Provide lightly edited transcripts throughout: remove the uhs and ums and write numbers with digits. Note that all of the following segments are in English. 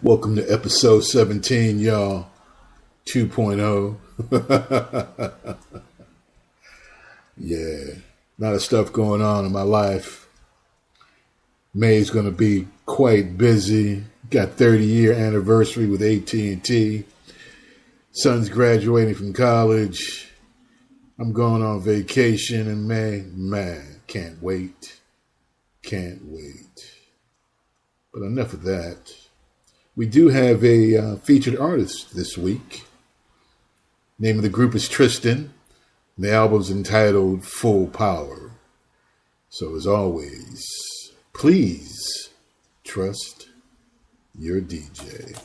Welcome to episode 17, y'all. 2.0. Yeah, a lot of stuff going on in my life. May's going to be quite busy. Got 30-year anniversary with AT&T. Son's graduating from college. I'm going on vacation in May. Man, can't wait. Can't wait. But enough of that. We do have a featured artist this week. Name of the group is Tristan. The album's entitled Full Power. So as always, please trust your DJ.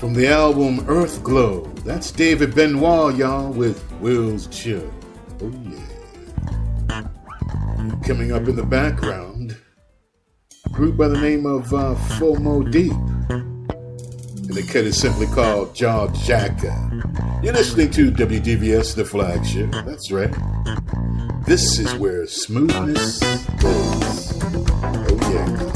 From the album Earth Glow, that's David Benoit, y'all, with Will's Chill. Oh, yeah. Coming up in the background, a group by the name of FOMO Deep. And the cut is simply called Jaw Jacka. You're listening to WDVS, the flagship. That's right. This is where smoothness goes. Oh, yeah.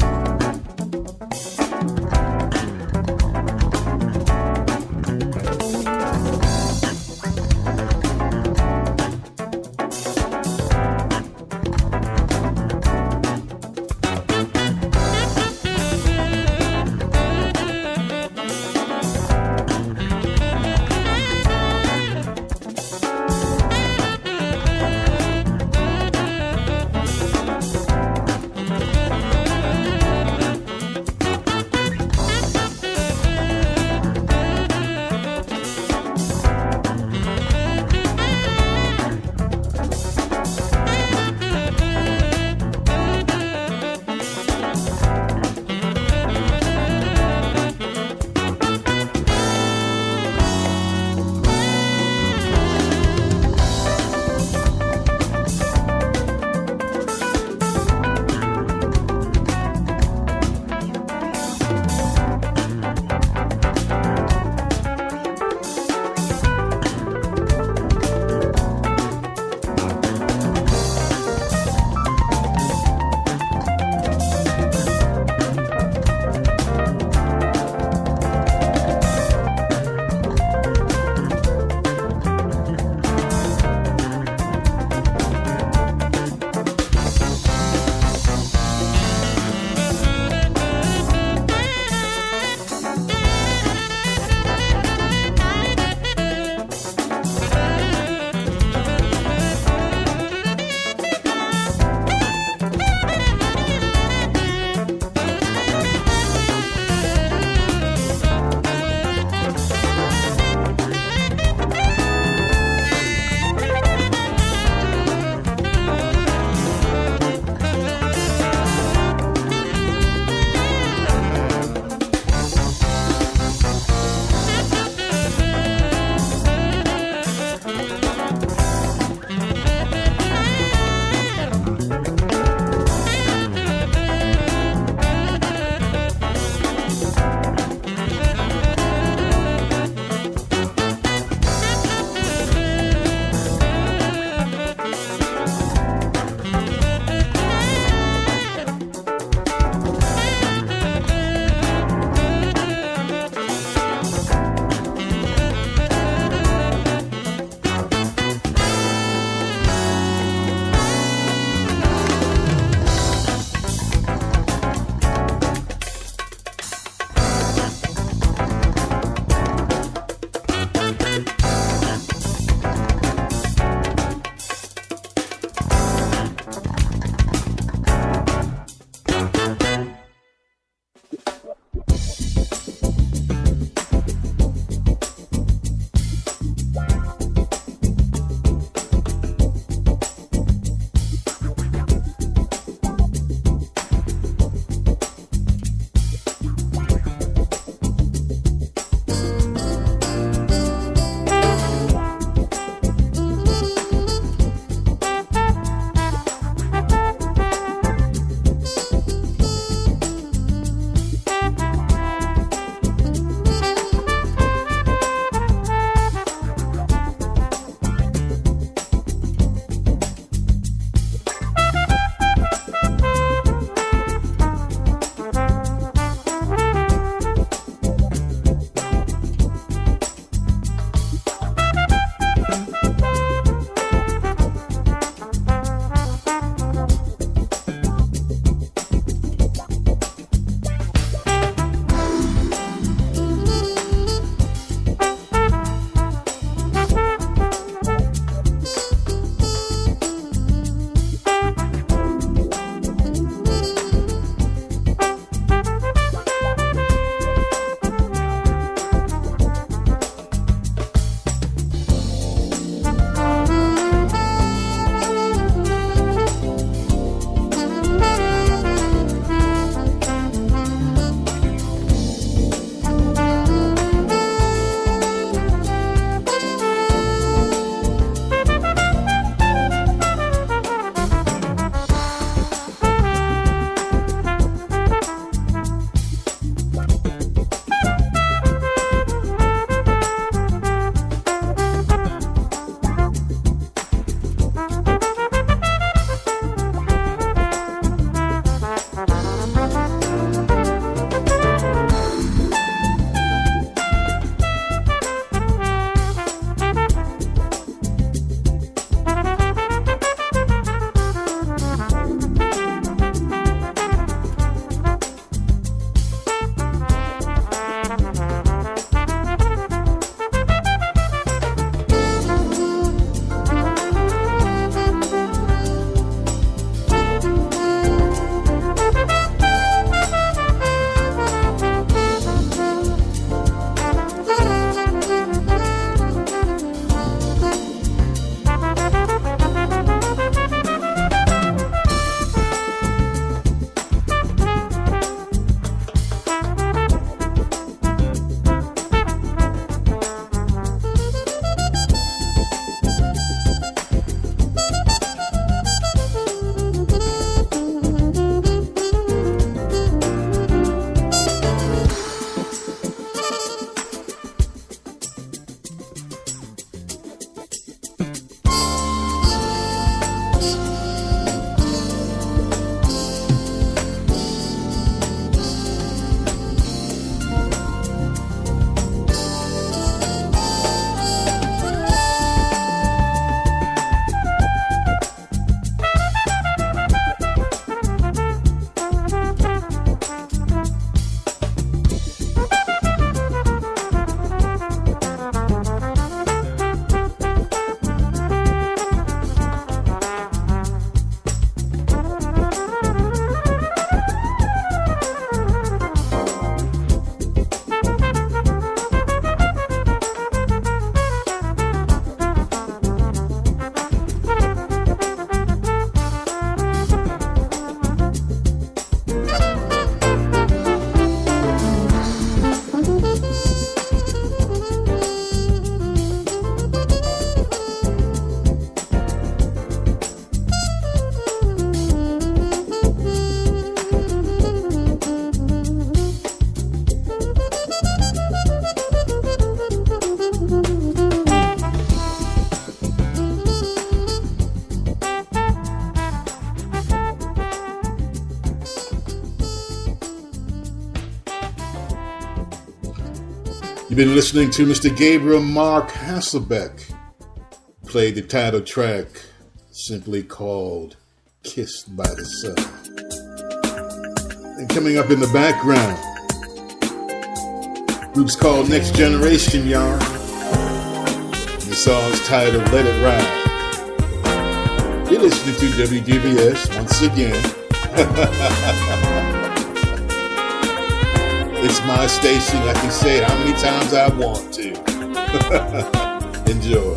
You've been listening to Mr. Gabriel Mark Hasselbeck. Played the title track, simply called Kissed by the Sun. And coming up in the background, group's called Next Generation, y'all. And the song's titled Let It Ride. You're listening to WDVS once again. It's my station. I can say it how many times I want to. Enjoy.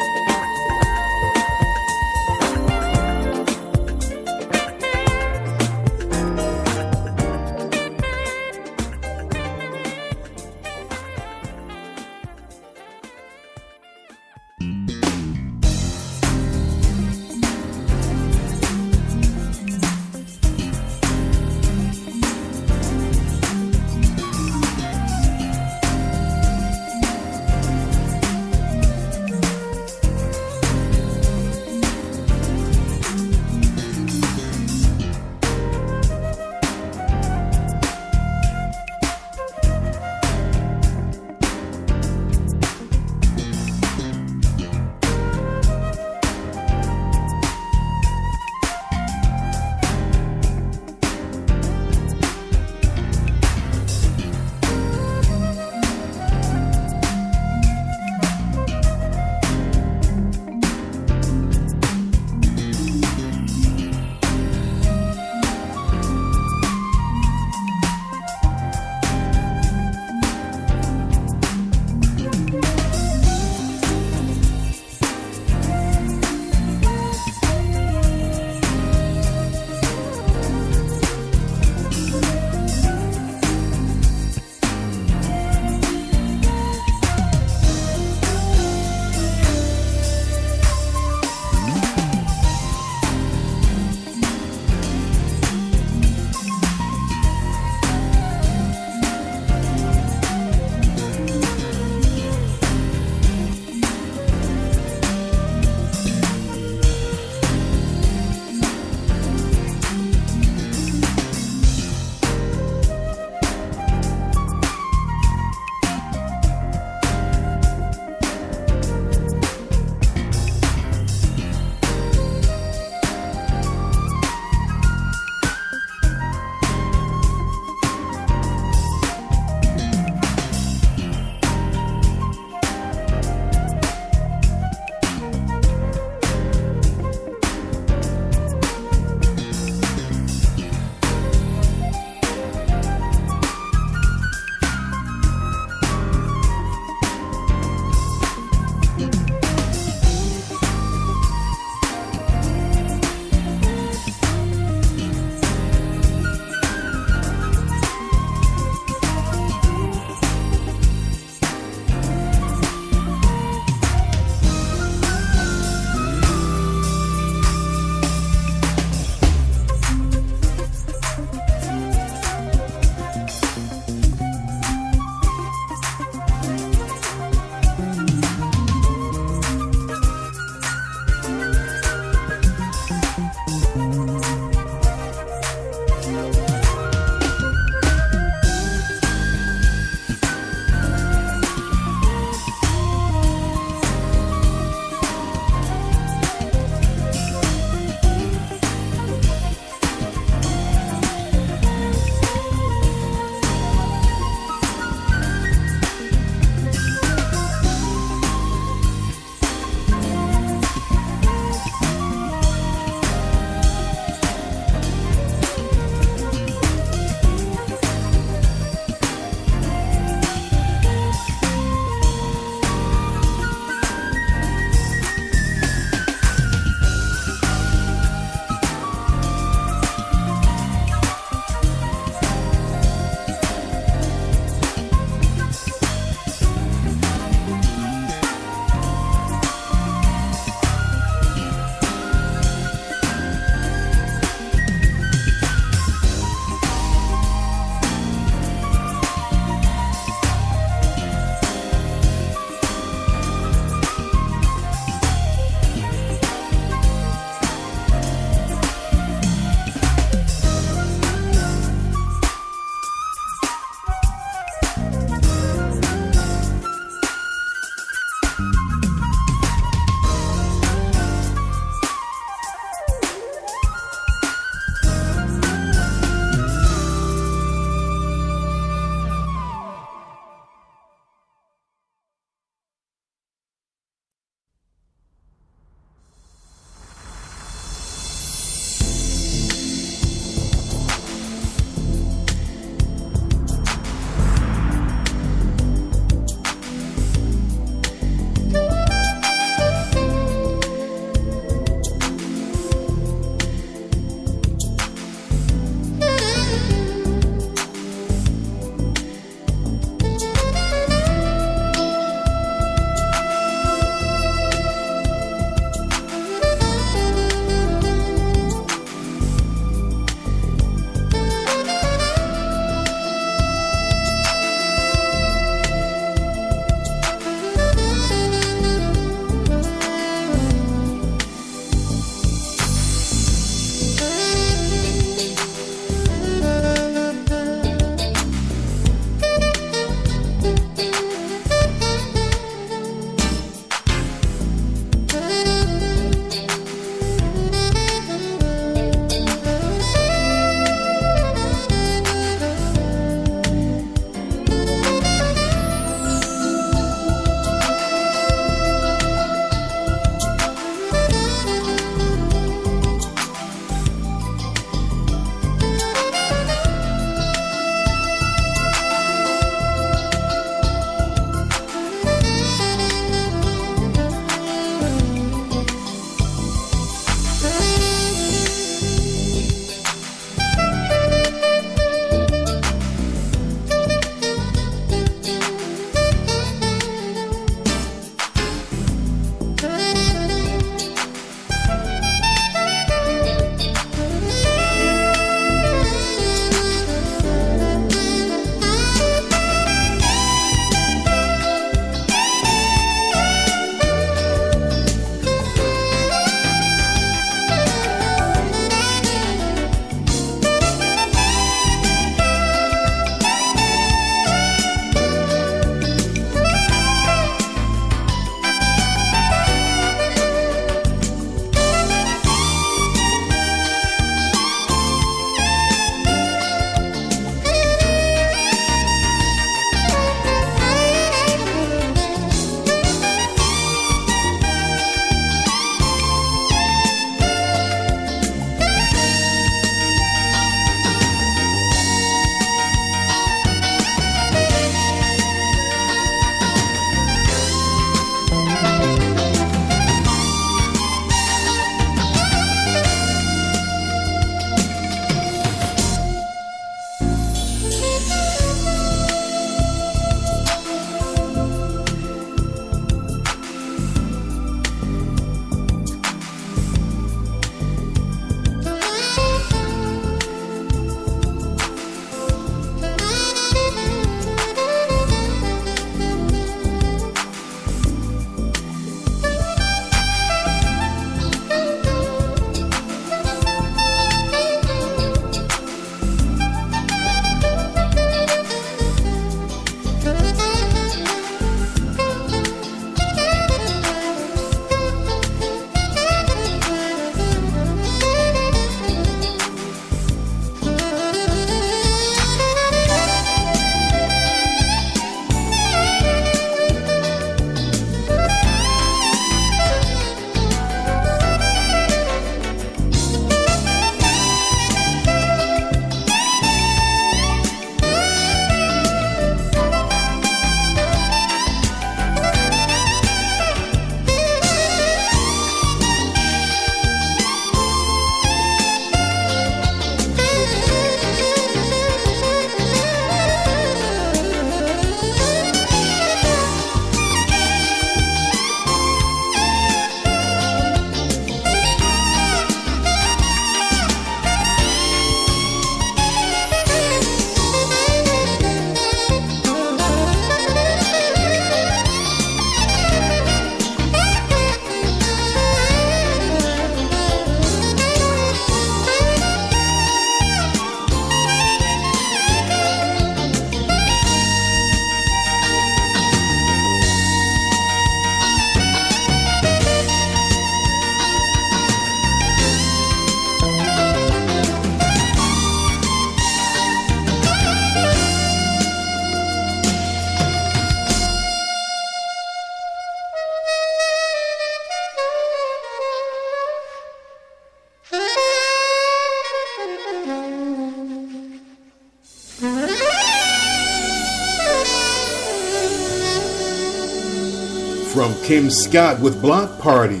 From Kim Scott with Block Party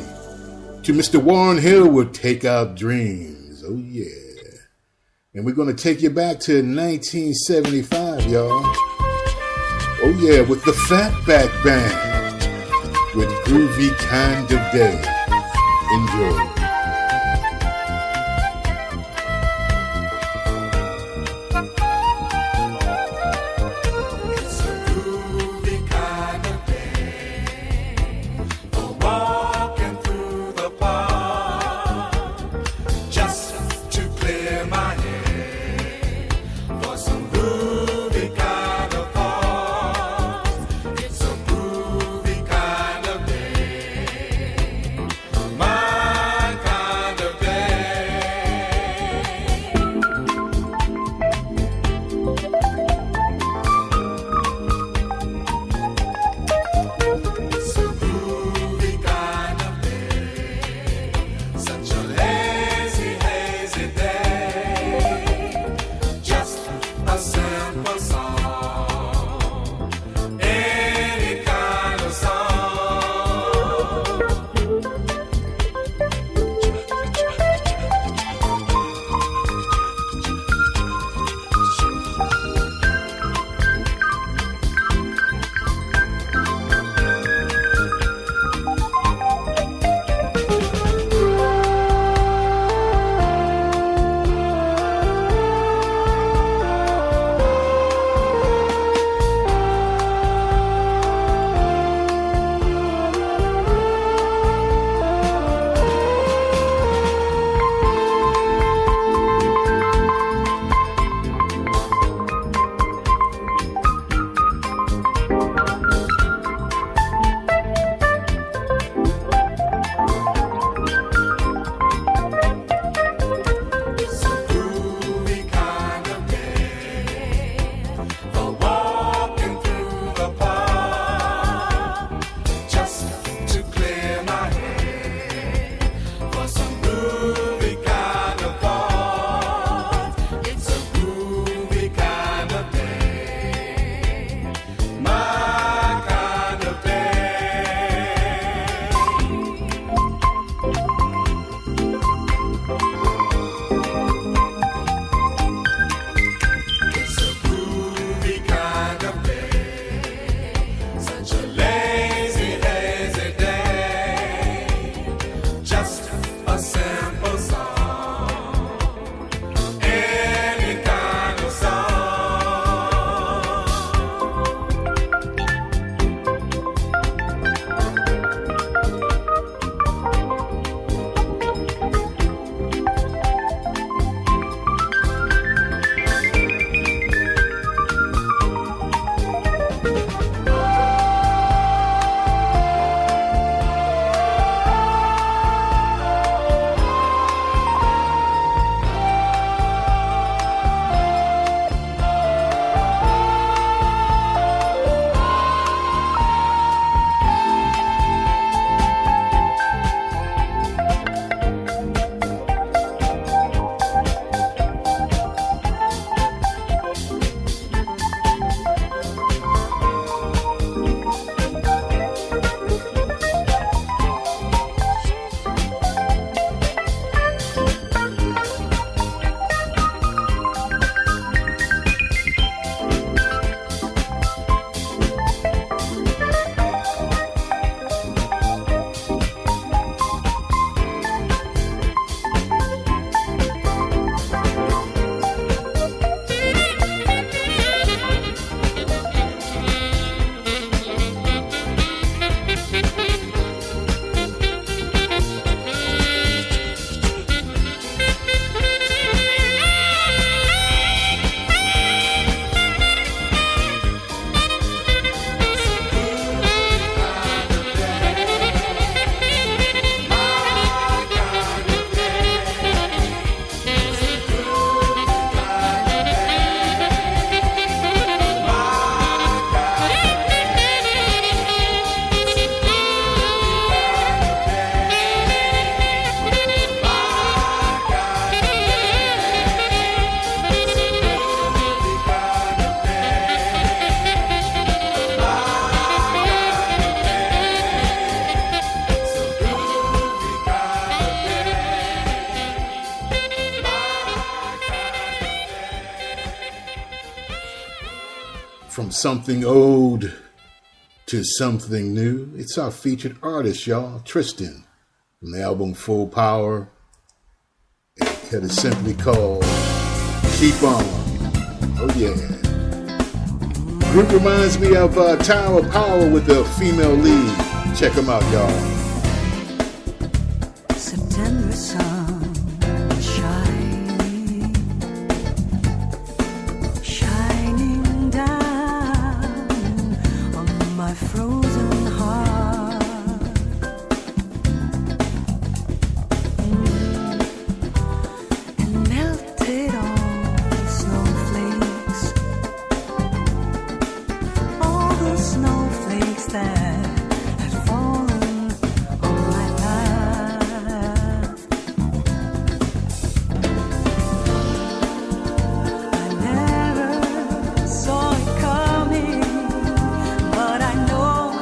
to Mr. Warren Hill with Take Out Dreams. Oh, yeah. And we're going to take you back to 1975, y'all. Oh, yeah, with the Fatback Band with Groovy Kind of Day. Enjoy. My something old to something new. It's our featured artist, y'all, Tristan, from the album Full Power. That is simply called Keep On. Oh yeah. Group reminds me of Tower of Power with the female lead. Check them out, y'all. September sun shining down on my frozen heart. And melted all the snowflakes, all the snowflakes that had fallen on my path. I never saw it coming, but I know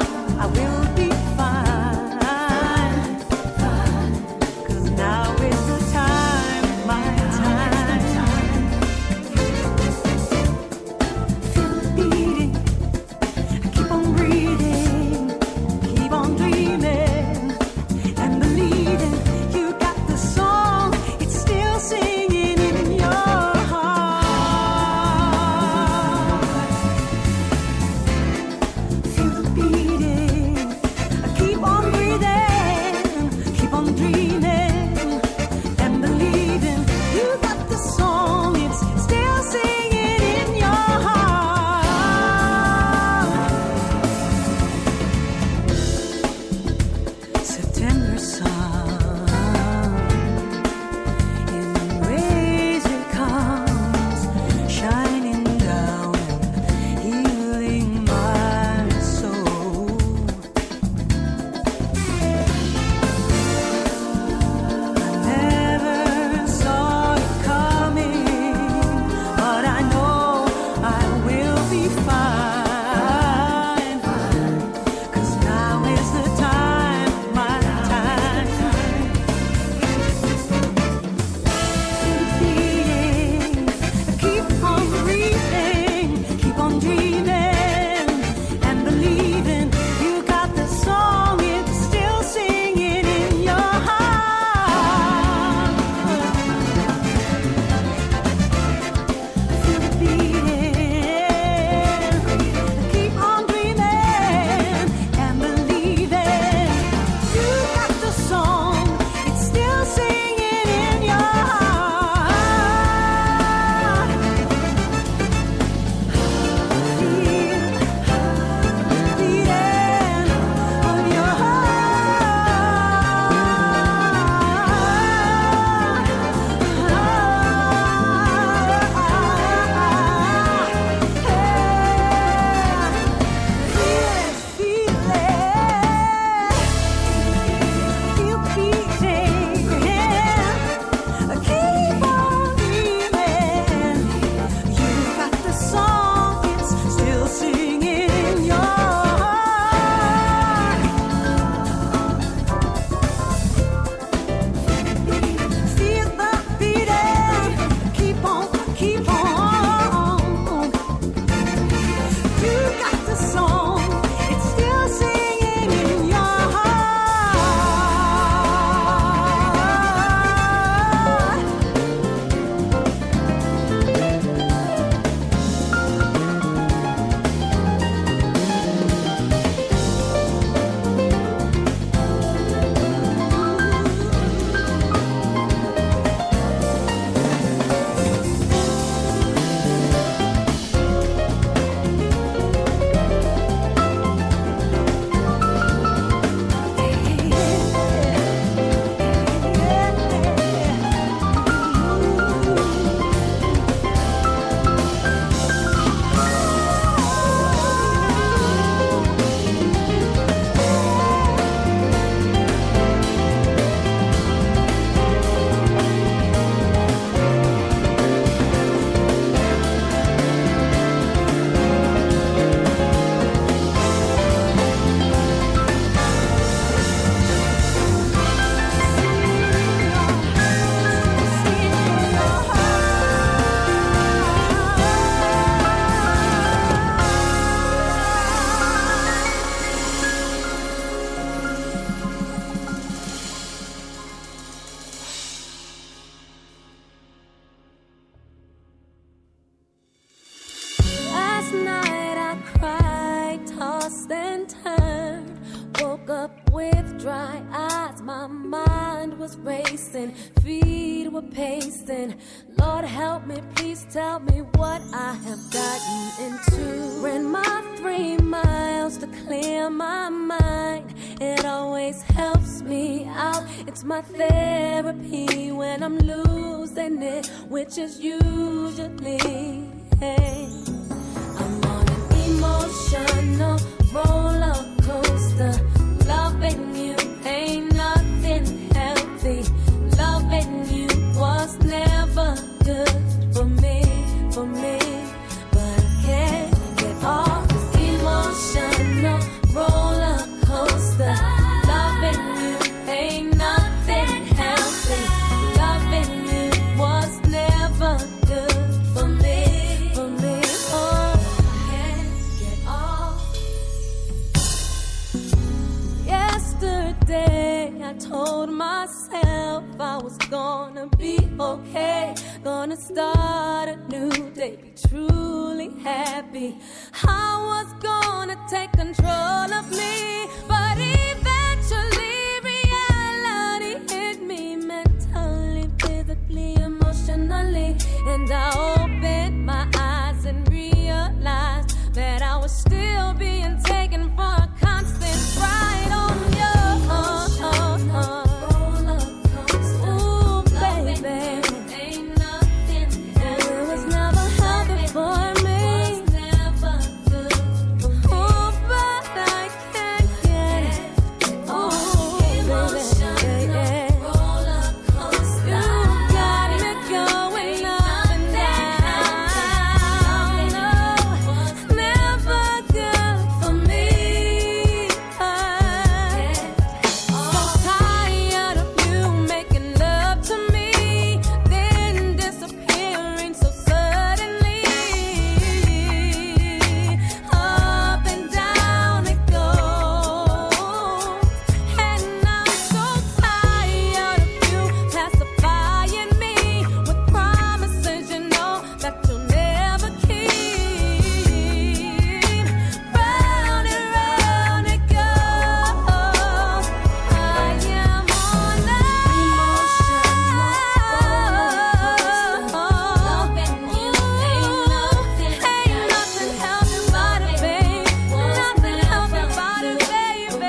and turned. Woke up with dry eyes, my mind was racing, feet were pacing. Lord help me, please tell me what I have gotten into. Ran my 3 miles to clear my mind. It always helps me out. It's my therapy when I'm losing it, which is usually, hey. I'm on an emotional roller coaster. Loving you ain't nothing healthy. Loving you was never good for me, but I can't get off this emotional roller coaster. Loving you ain't nothing healthy. Loving you was never good for me. Oh, I can't get off. Yesterday I told myself I was gonna be okay, gonna start a new day, be truly happy. I was gonna take control of me, but eventually reality hit me mentally, physically, emotionally, and I opened my eyes and realized that I was still being taken for a constant ride on you. Ooh, baby, ain't nothing. It was never healthy for me. Oh, but I can't get it. Oh, baby, yeah. You got me going up and down. No, never good for me. So tired of you making love to me, then disappearing so suddenly. Up and down it goes, and I'm so tired of you pacifying me with promises you know that you'll never keep. Round and round it goes. I am on loving you ain't nothing healthy about it, babe. Nothing healthy about it, baby.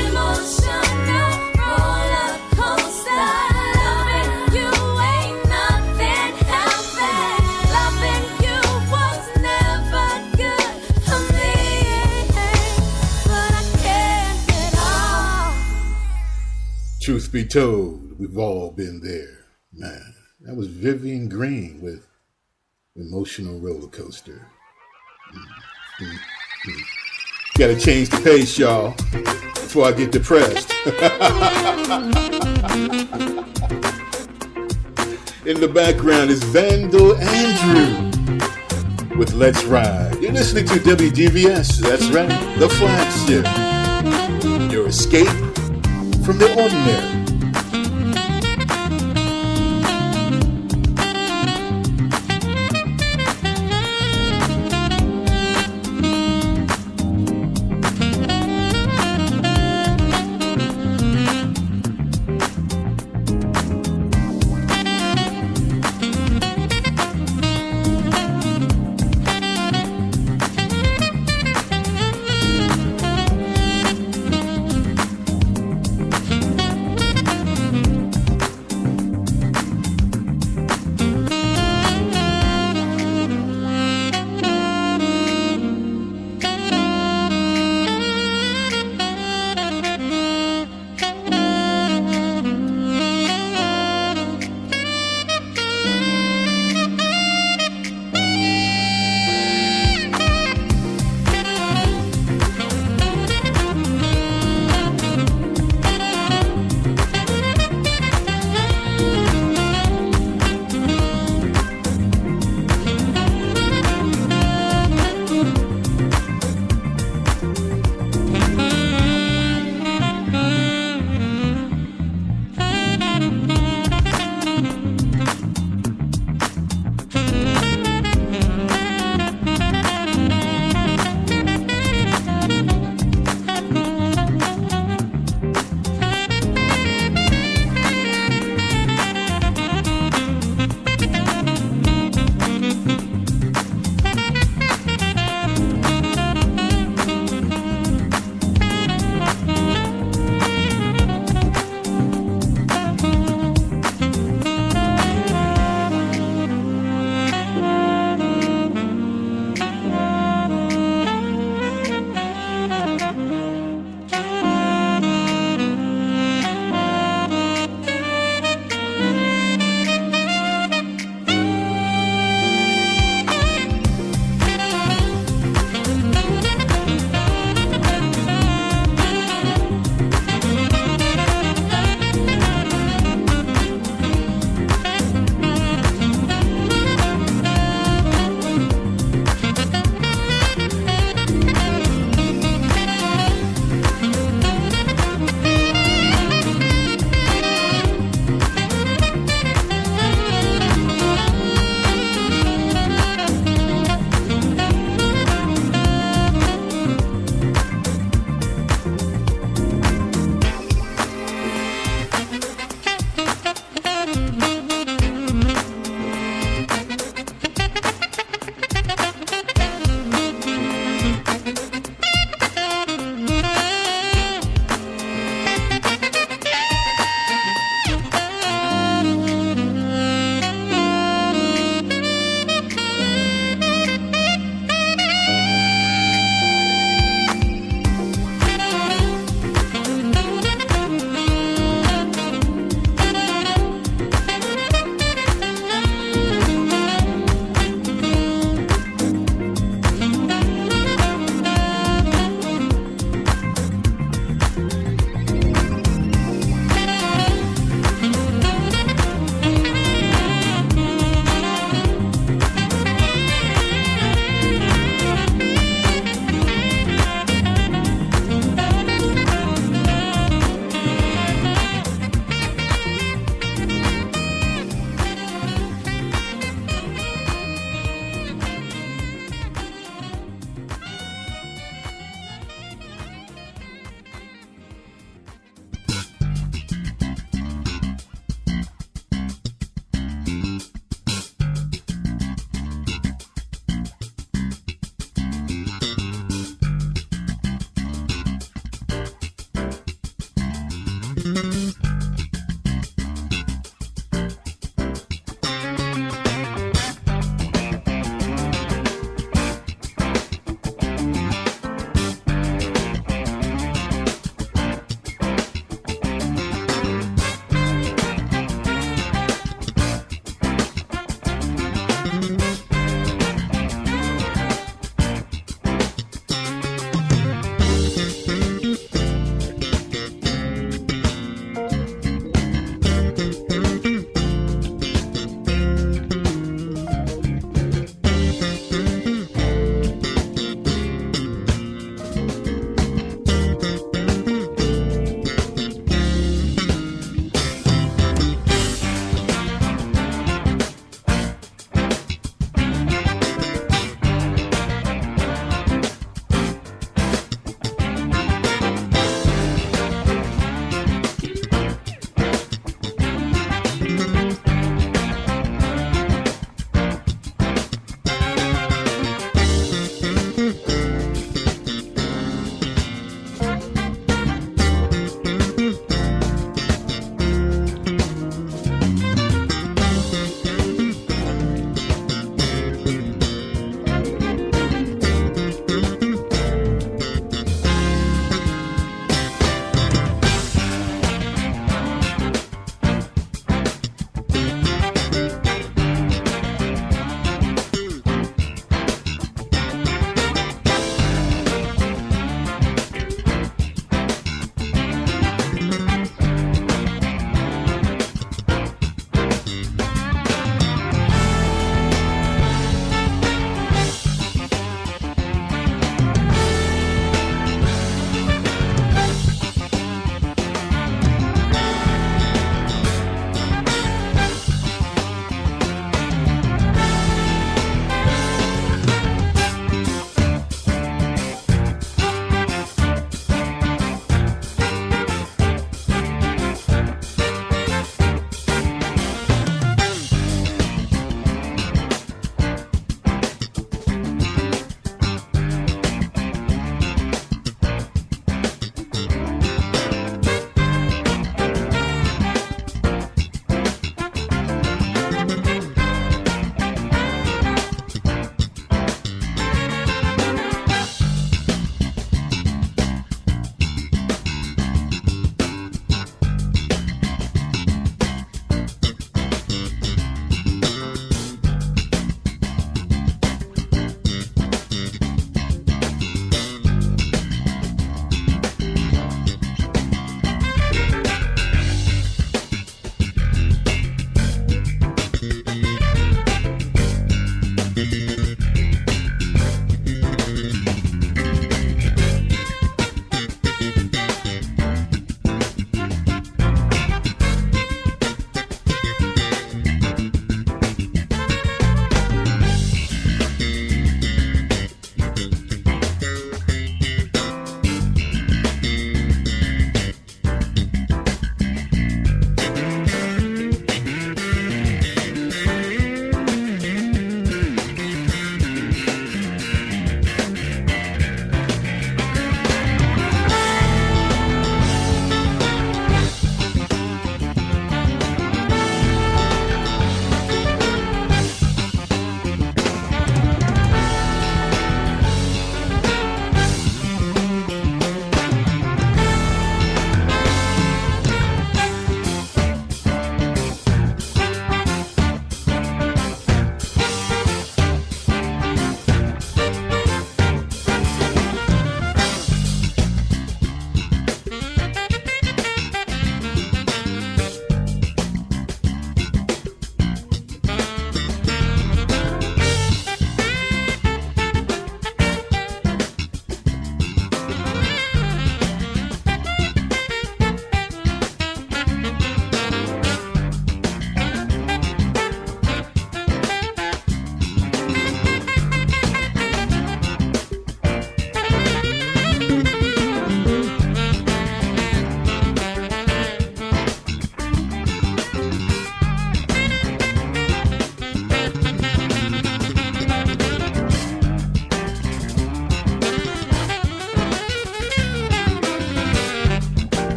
Emotional roller coaster. Loving you ain't nothing healthy. Loving you was never good for me, but I can't get off. Truth be told, we've all been there. Man, that was Vivian Green with Emotional Roller Coaster. Gotta change the pace, y'all, before I get depressed. In the background is Vandal Andrew with Let's Ride. You're listening to WDVS, that's right, the flagship. Your escape from the ordinary.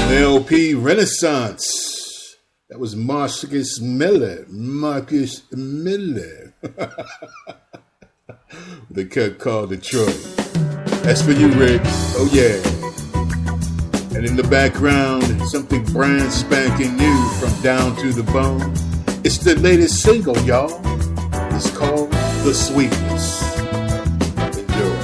The LP Renaissance. That was Marcus Miller. The cut called Detroit. That's for you, Rick. Oh, yeah. And in the background, something brand spanking new from Down to the Bone. It's the latest single, y'all. It's called The Sweetness. Enjoy.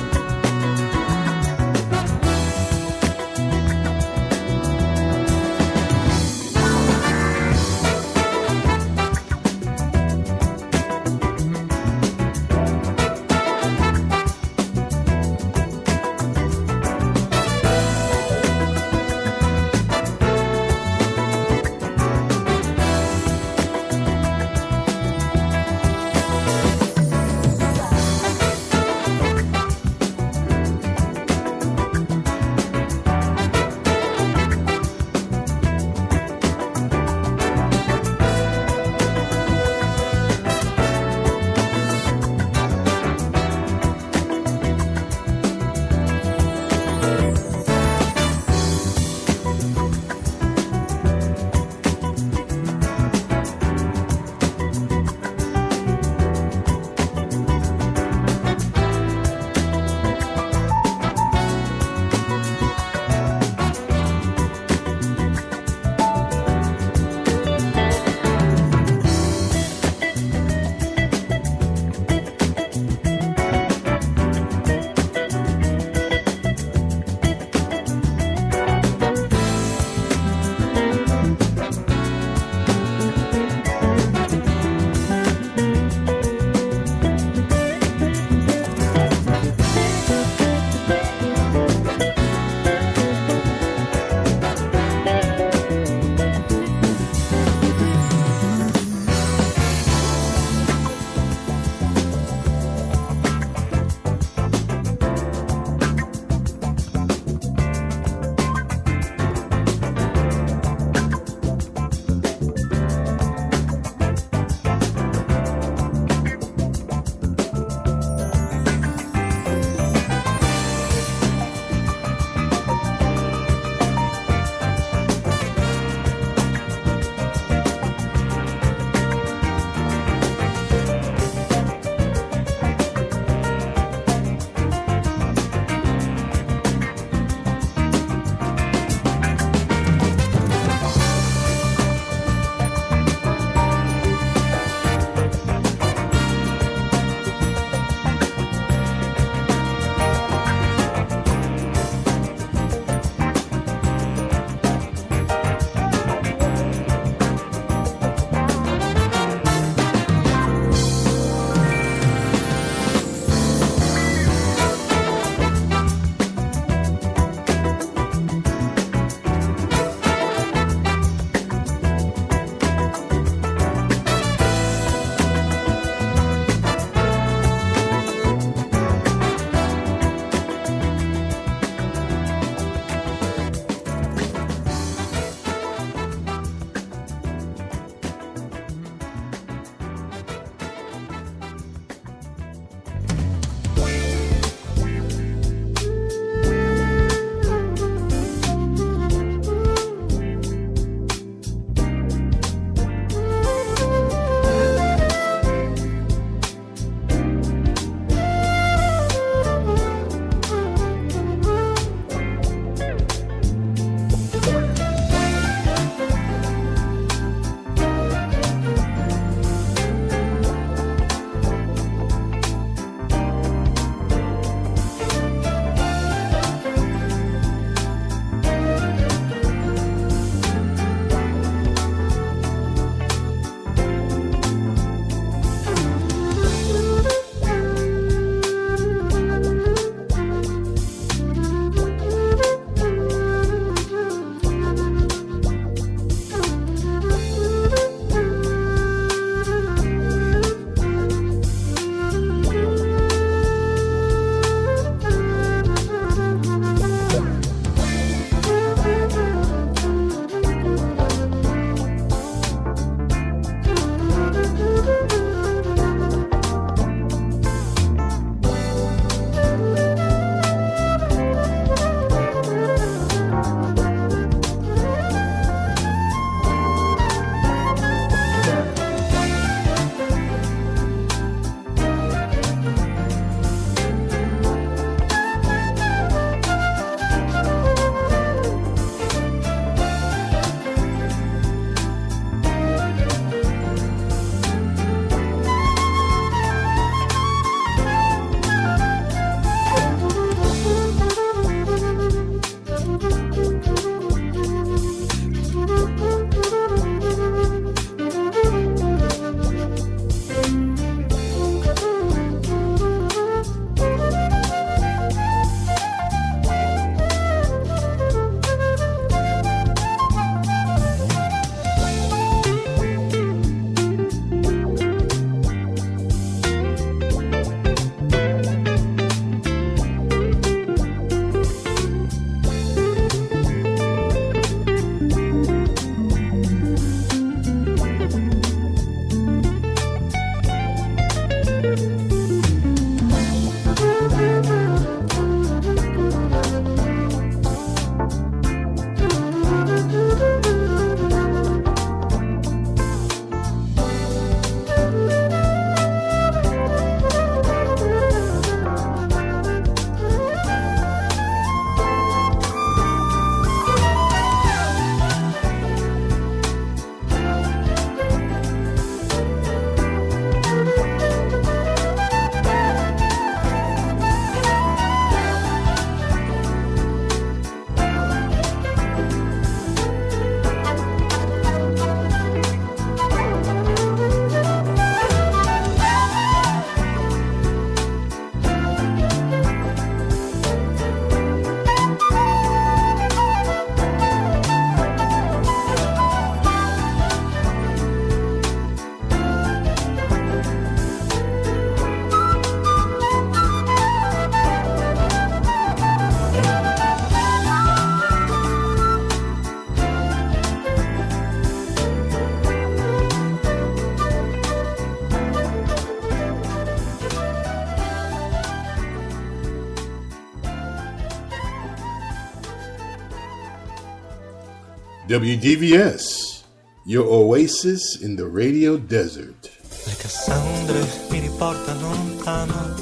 WDVS, your oasis in the radio desert. Le Cassandre mi riportano lontano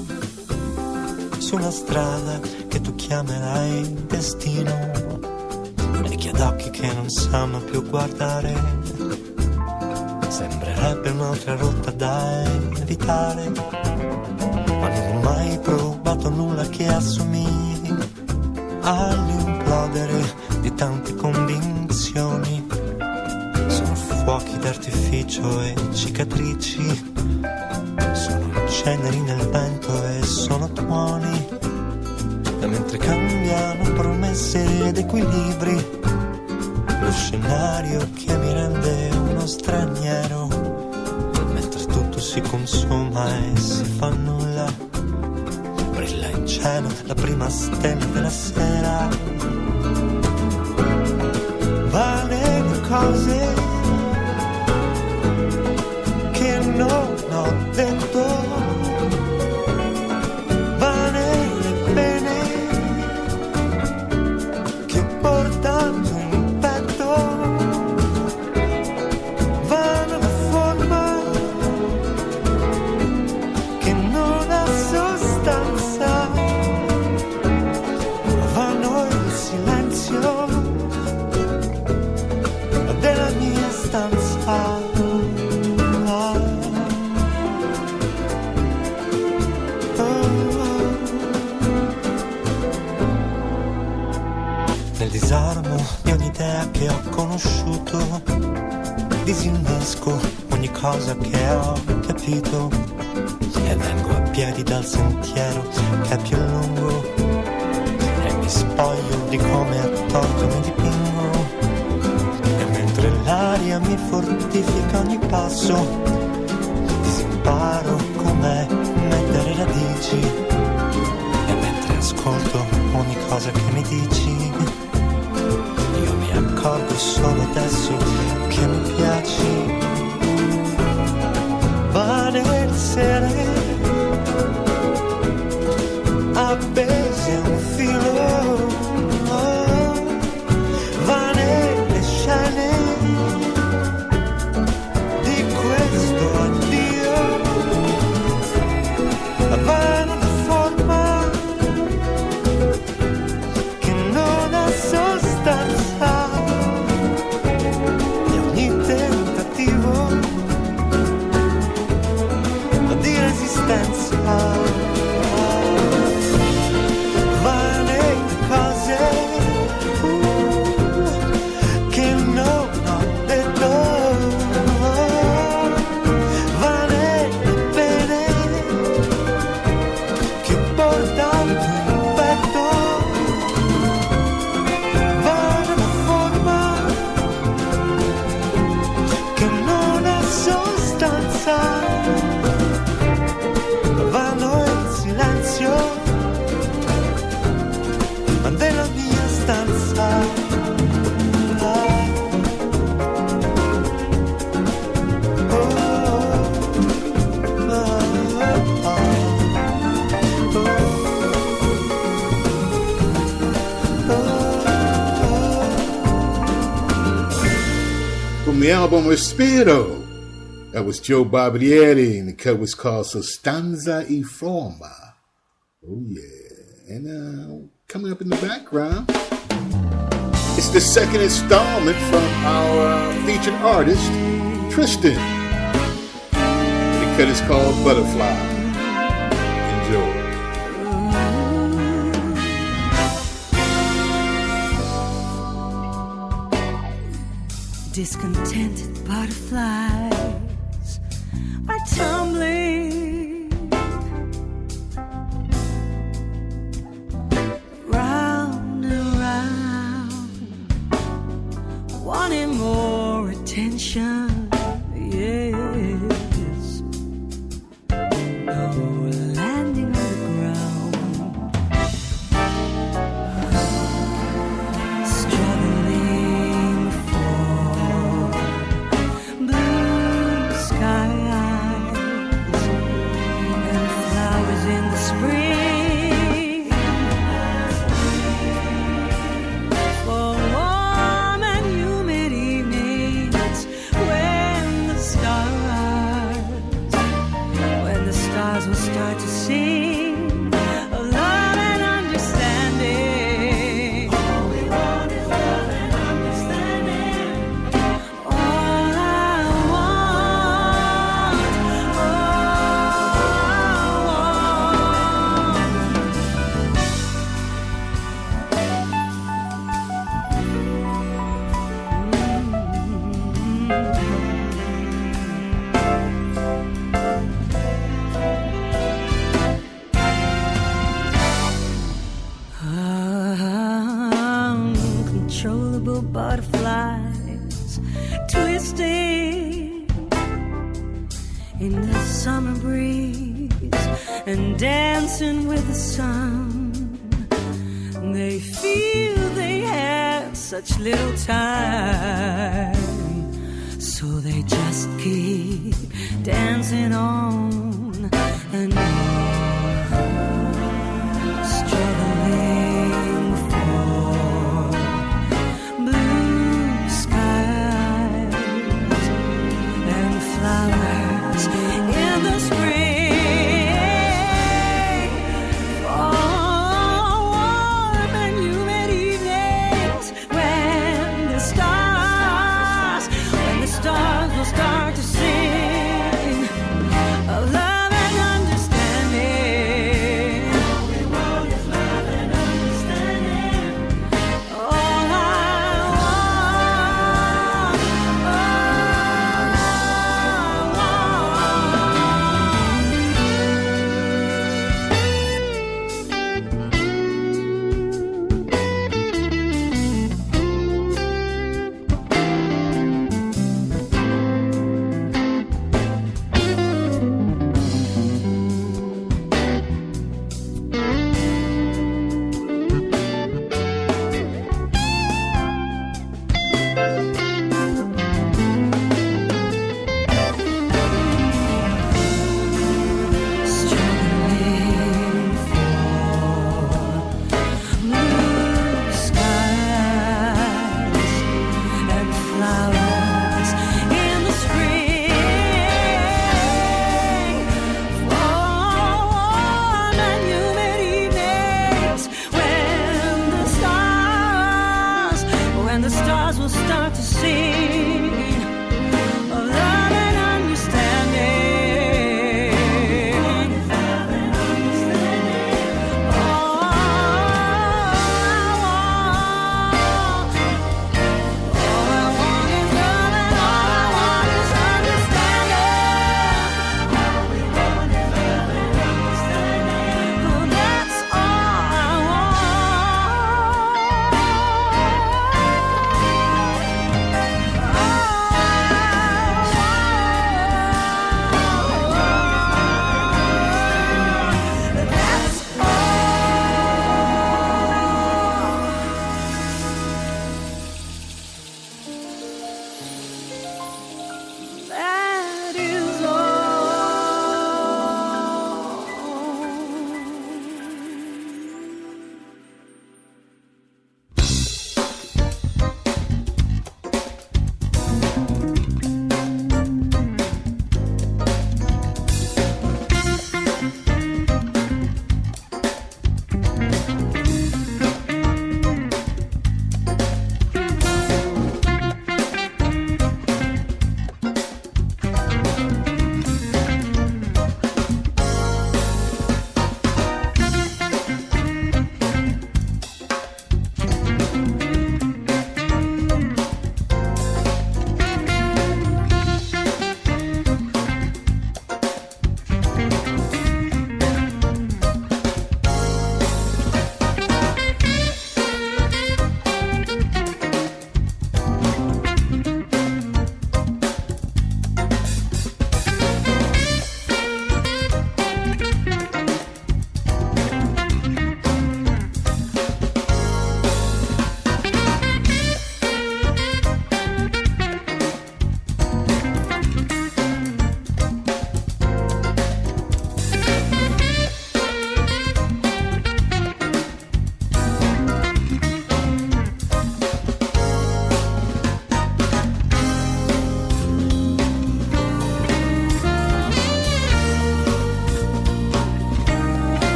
su una strada che tu chiamerai destino, e chi ad occhi che non sanno più guardare sembrerebbe un'altra rotta da evitare, ma non ho mai provato nulla che assomigli all'implodere di tante convinzioni. Sono fuochi d'artificio e cicatrici, sono ceneri nel vento e sono tuoni, e mentre cambiano promesse ed equilibri, lo scenario che mi rende uno straniero, mentre tutto si consuma e si fa nulla, brilla in cielo la prima stella della sera. Vale le cose che non ho detto, vale le pene che portando in petto, vale la forma che non ha sostanza, vano il silenzio della mia stanza. Nel disarmo di ogni idea che ho conosciuto, disinnesco ogni cosa che ho capito e vengo a piedi dal sentiero che è più lungo e mi spoglio di come a torto mi dipingo, e mentre l'aria mi fortifica ogni passo, disimparo com'è mettere radici, e mentre ascolto ogni cosa che mi dici, io mi accorgo solo adesso che mi piaci. Vane le sere appese a un filo, vane le scene di questo addio, vana la forma che non ha sostanza, e ogni tentativo di resistenza. Vane le cose che non ho detto, vane le pene che portando in petto, vane la forma che non ha sostanza, vano il silenzio della mia stanza. From the album Respiro, that was Joe Barbieri, and the cut was called Sostanza y Forma. Oh yeah. And coming up in the background, it's the second installment from our featured artist, Tristan. The cut is called Butterfly. Enjoy. Discontented butterflies are tumbling round and round, wanting more attention. Yes, no landing on the ground, struggling for blue skies and flowers in the spring, for warm and humid skies, twisting in the summer breeze and dancing with the sun. They feel they have such little time, so they just keep dancing on and on, struggling for blue skies and flowers in the spring. Start to sing of love and understanding. All we want is love and understanding. All I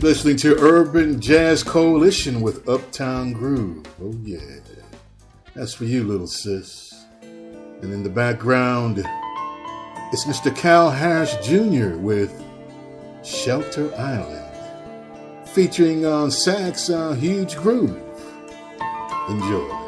You're listening to Urban Jazz Coalition with Uptown Groove. Oh yeah, that's for you, little sis. And in the background, it's Mr. Cal Harris Jr. with Shelter Island, featuring on sax Huge Groove. Enjoy.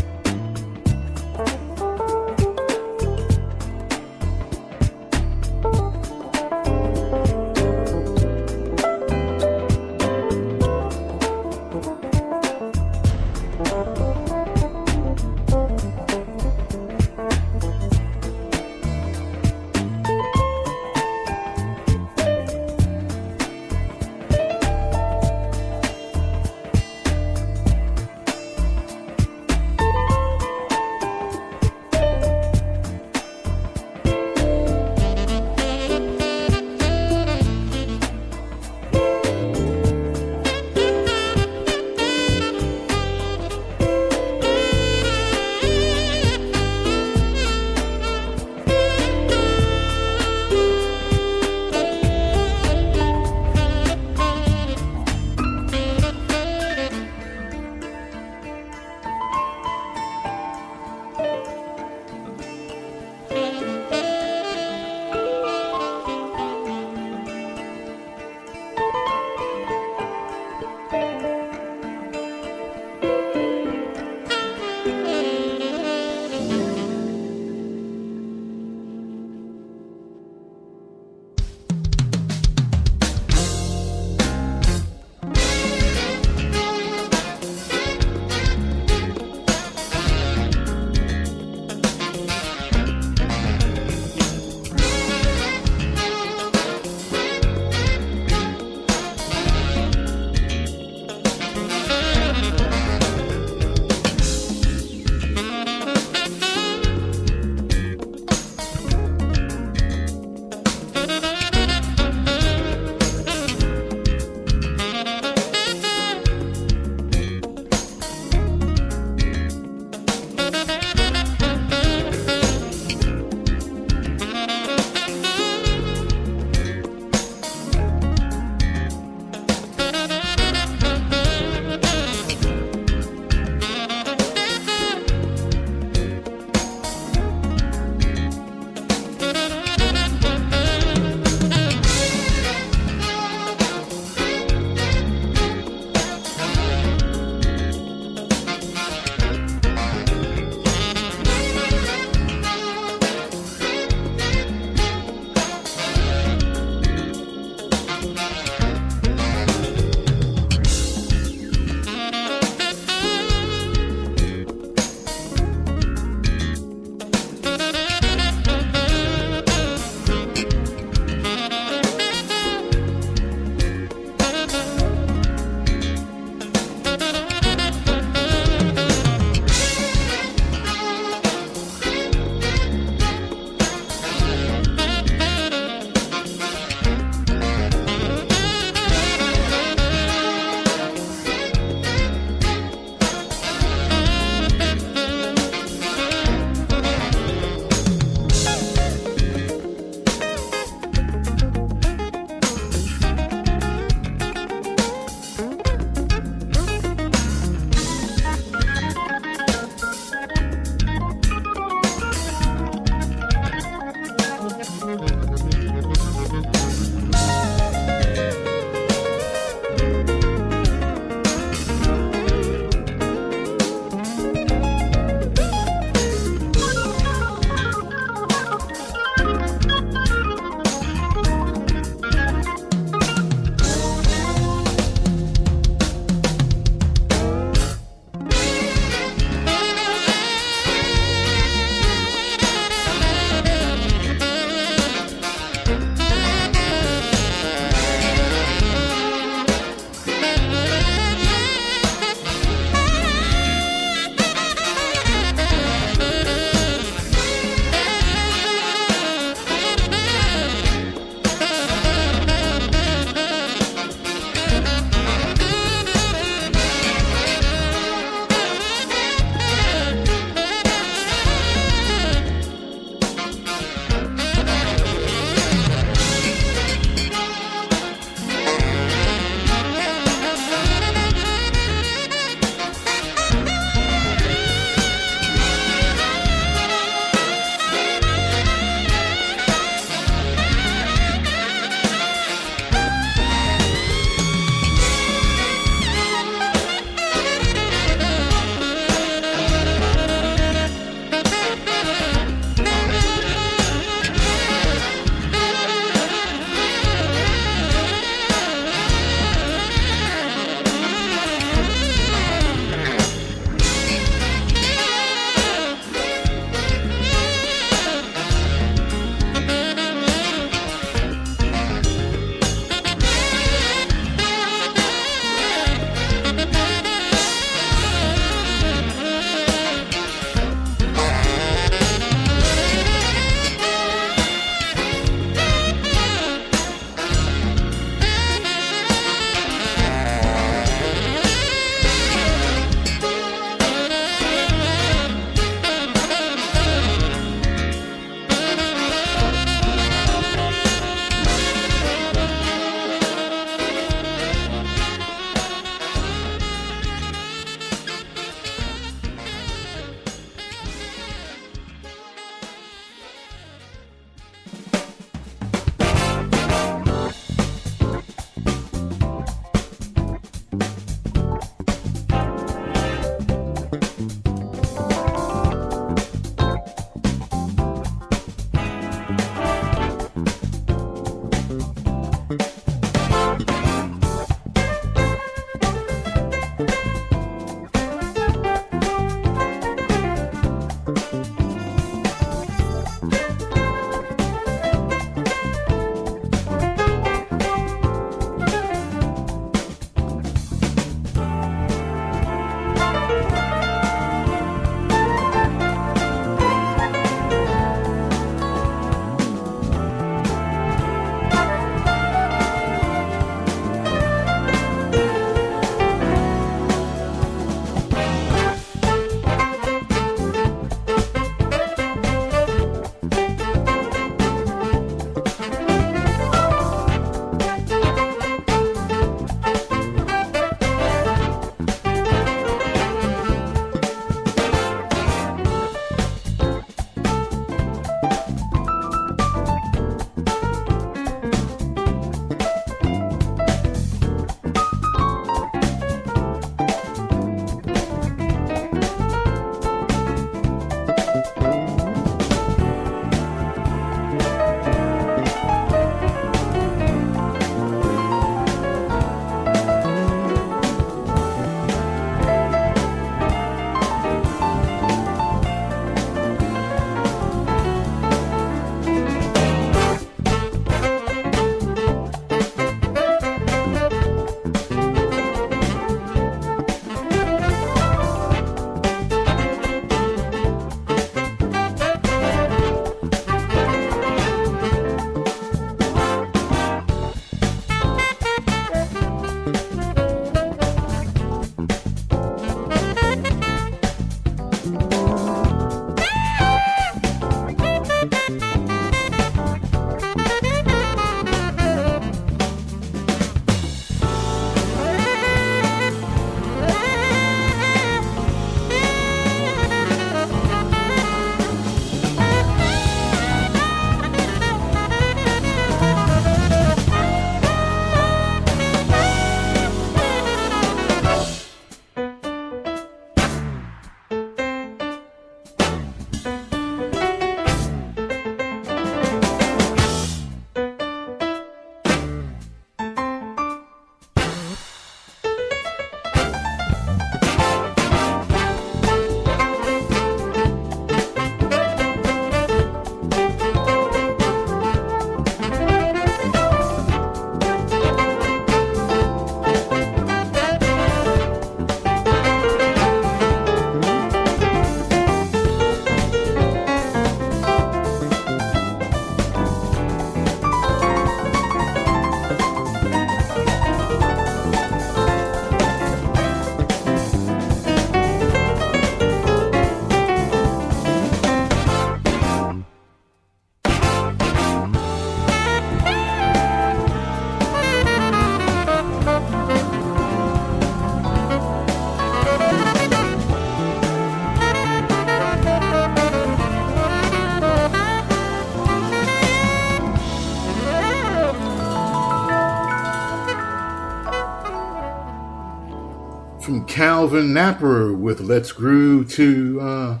Calvin Napper with Let's Groove, to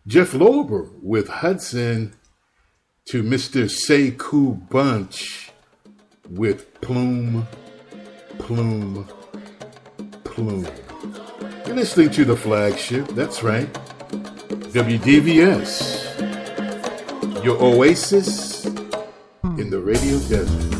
Jeff Lober with Hudson, to Mr. Sekou Bunch with Plume, Plume, Plume. You're listening to the flagship, that's right, WDVS, your oasis in the radio desert.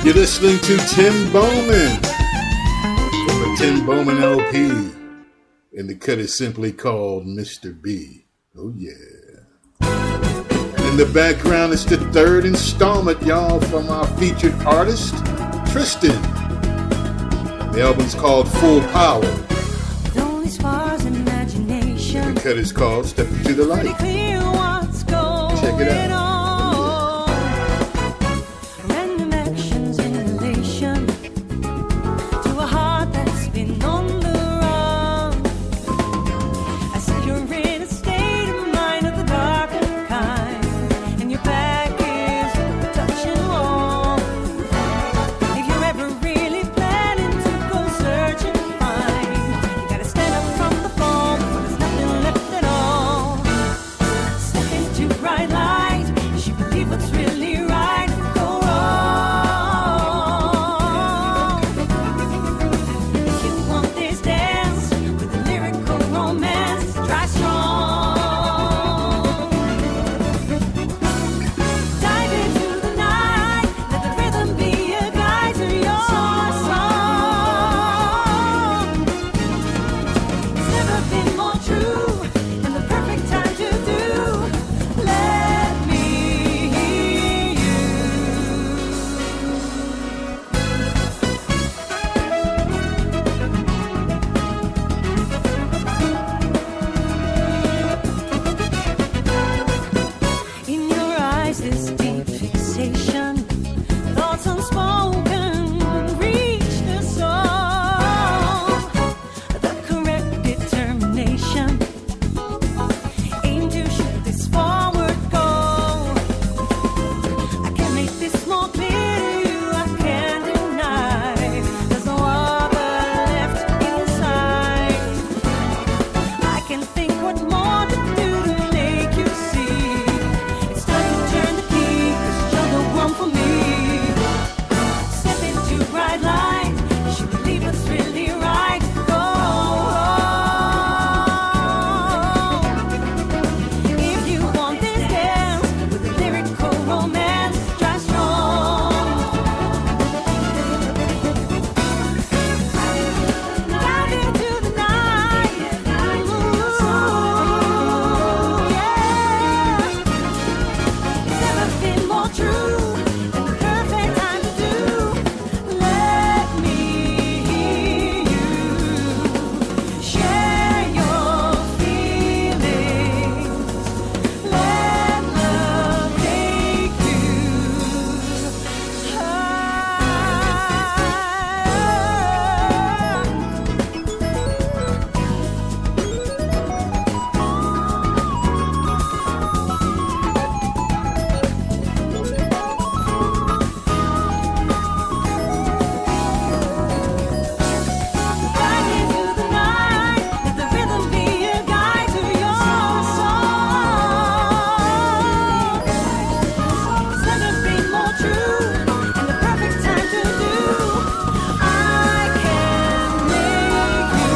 You're listening to Tim Bowman from the Tim Bowman LP, and the cut is simply called Mr. B. Oh yeah. In the background is the third installment, y'all, from our featured artist, Tristan. The album's called Full Power. Only sparse imagination. And the cut is called Step Into the Light. Check it out. Random actions in relation to a heart that's been on the run. I see you're in a state of mind of the darker kind, and your back is touching wall. If you're ever really planning to go search and find, you gotta stand up from the fall before there's nothing left at all. Step into bright light, you should believe what's really right. Go wrong. If you want this dance with a lyrical romance, try strong. Dive into the night, let the rhythm be a guide to your song. It's never been more true, and the perfect time to do. Let me hear you. In your eyes, this deep fixation, thoughts unspoken, reach the soul. The correct determination, aim to shoot this forward goal. I can make this more clear to you, I can't deny. There's no other left inside. I can think what more to do to make you see. It's time to turn the key, 'cause you're the one for me. Step into bright light, you should believe what's really right. Go. If you want this dance with a lyrical romance, try strong. Dive into the night. Ooh, yeah. It's never been more true, and the perfect time to do. Let me hear you share your feelings. Let love take you Dive into the night, let the rhythm be a guide to your soul. It's never been more true, and the perfect time to do. I can make you.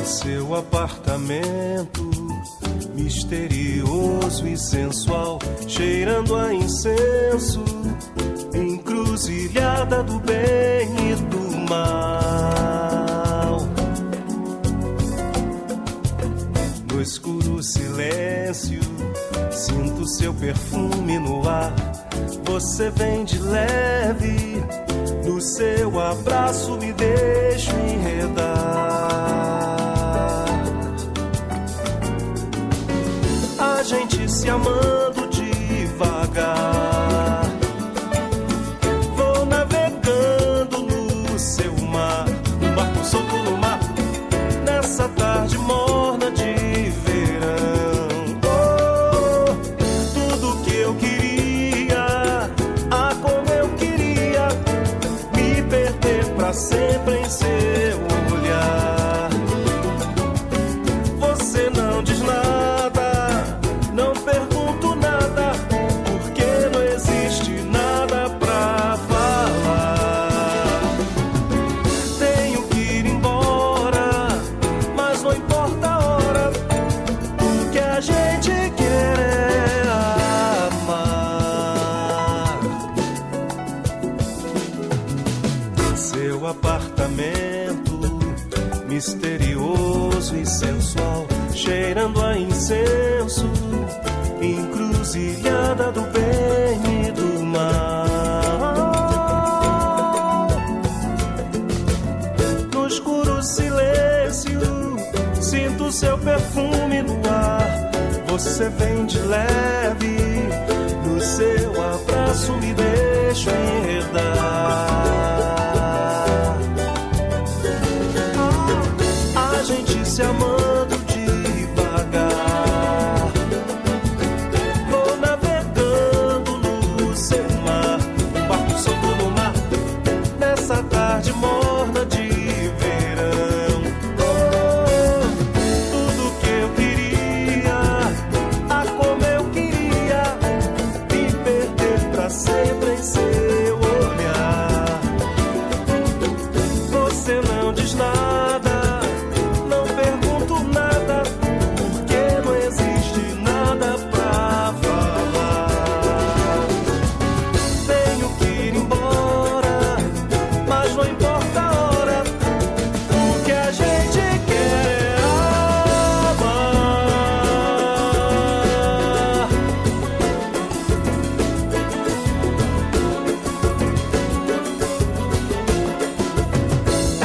Seu apartamento misterioso e sensual, cheirando a incenso, encruzilhada do bem e do mal. No escuro silêncio, sinto seu perfume no ar. Você vem de leve, no seu abraço me deixo enredar. A gente se amando devagar, vou navegando pra sempre em seu olhar. Você não diz nada, não pergunto nada, porque não existe nada pra falar. Tenho que ir embora, mas não importa a hora, o que a gente quer é amar. Seu apartamento misterioso e sensual, cheirando a incenso, encruzilhada do bem e do mal. No escuro silêncio, sinto seu perfume no ar. Você vem de leve, no seu abraço me deixo enredar. A gente se amando devagar, vou navegando no seu mar, um barco solto no mar, nessa tarde morna de verão. Oh, tudo que eu queria, a como eu queria, me perder pra sempre em seu olhar. Você não diz nada, não pergunto nada, porque não existe nada pra falar. Tenho que ir embora, mas não importa a hora, o que a gente quer é amar. É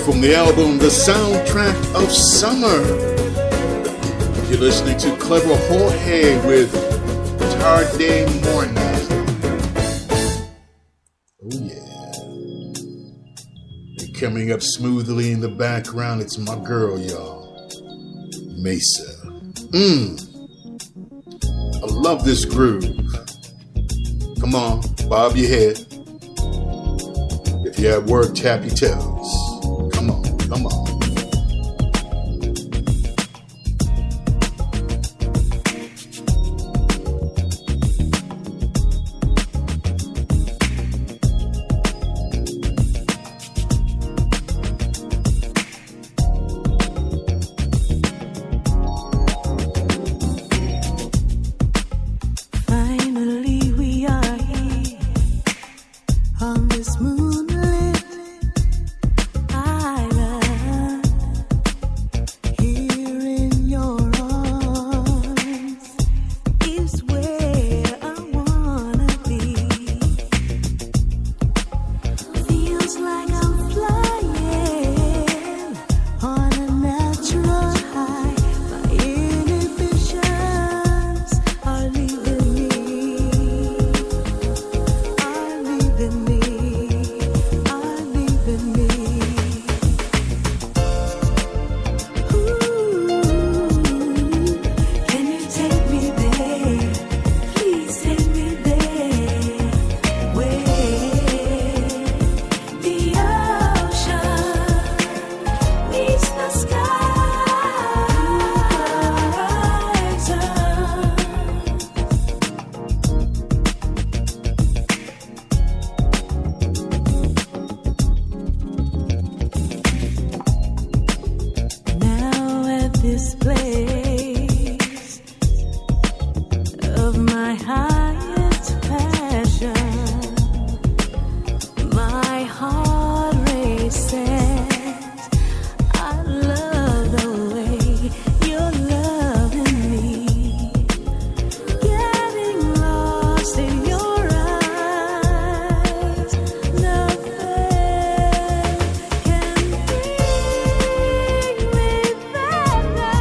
From the album The Soundtrack of Summer, you're listening to Clever Jorge with Tarde Morning. Oh yeah. And coming up smoothly in the background, it's my girl, y'all, Mesa. I love this groove. Come on, bob your head. If you're at work, tap your toes. Come on, come on. Finally we are here on this moonlit island. this place of my highest passion. My heart races. I love the way you're loving me. Getting lost in your eyes. Nothing can bring me better.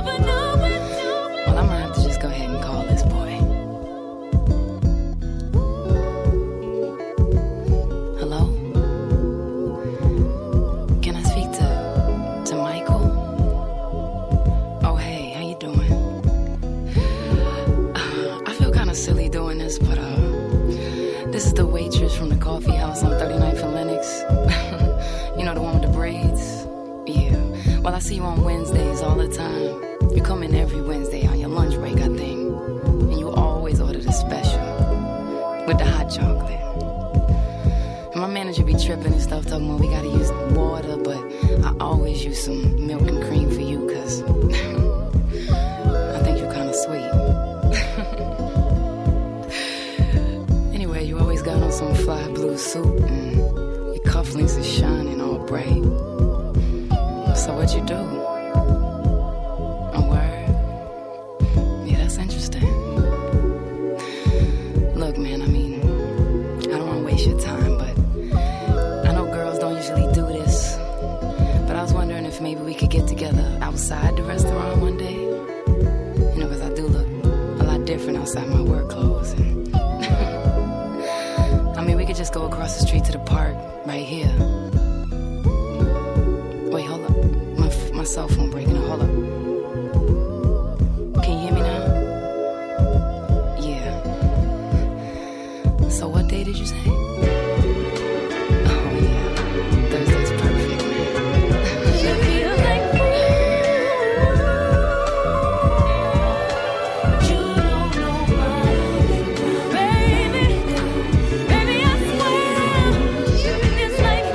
Well, I'm gonna have to just go ahead and call this boy. Hello? Can I speak to Michael? Oh, hey, how you doing? I feel kind of silly doing this, but this is the waitress from the coffee house on 39th and Lenox. You know, the one with the braids? Yeah. Well, I see you on Wednesdays all the time. You come in every Wednesday on your lunch break, I think. And you always order the special with the hot chocolate. And my manager be tripping and stuff, talking about we gotta use water, but I always use some milk and cream for you, cause I think you're kinda sweet. Anyway, you always got on some fly blue suit and your cufflinks is shining all bright. So what you do? A word? Yeah, that's interesting. Look, man, I mean, I don't want to waste your time, but I know girls don't usually do this. But I was wondering if maybe we could get together outside the restaurant one day. You know, because I do look a lot different outside my work clothes. And I mean, we could just go across the street to the park right here. Wait, hold up. My cell phone breaking up. Hold up. Can you hear me now? Yeah. So what day did you say? Oh, yeah. Thursday's perfect, man. You feel like you don't know baby, baby, I swear it's like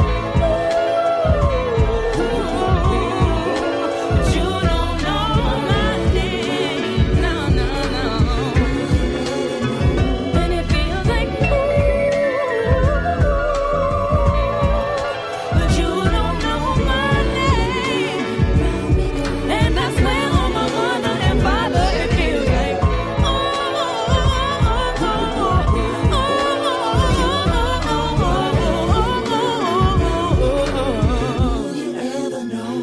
you don't know my name, no, and it feels like but you don't know my name, and I swear on my mother and father, it feels like you ever know.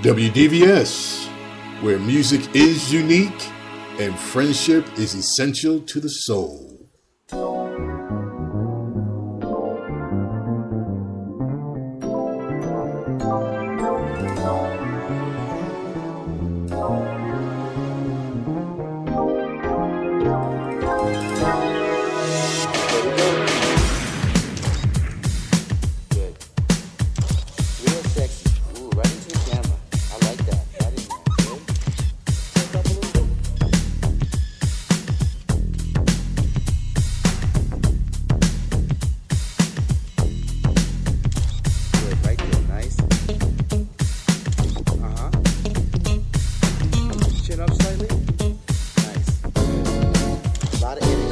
WDVS, where music is unique and friendship is essential to the soul. Good. Real sexy. Ooh, right into the camera. I like that. Right in there. Good. Step up a little bit. Good. Right there. Nice. Uh-huh. Chin up slightly. Nice. Good. A lot of energy.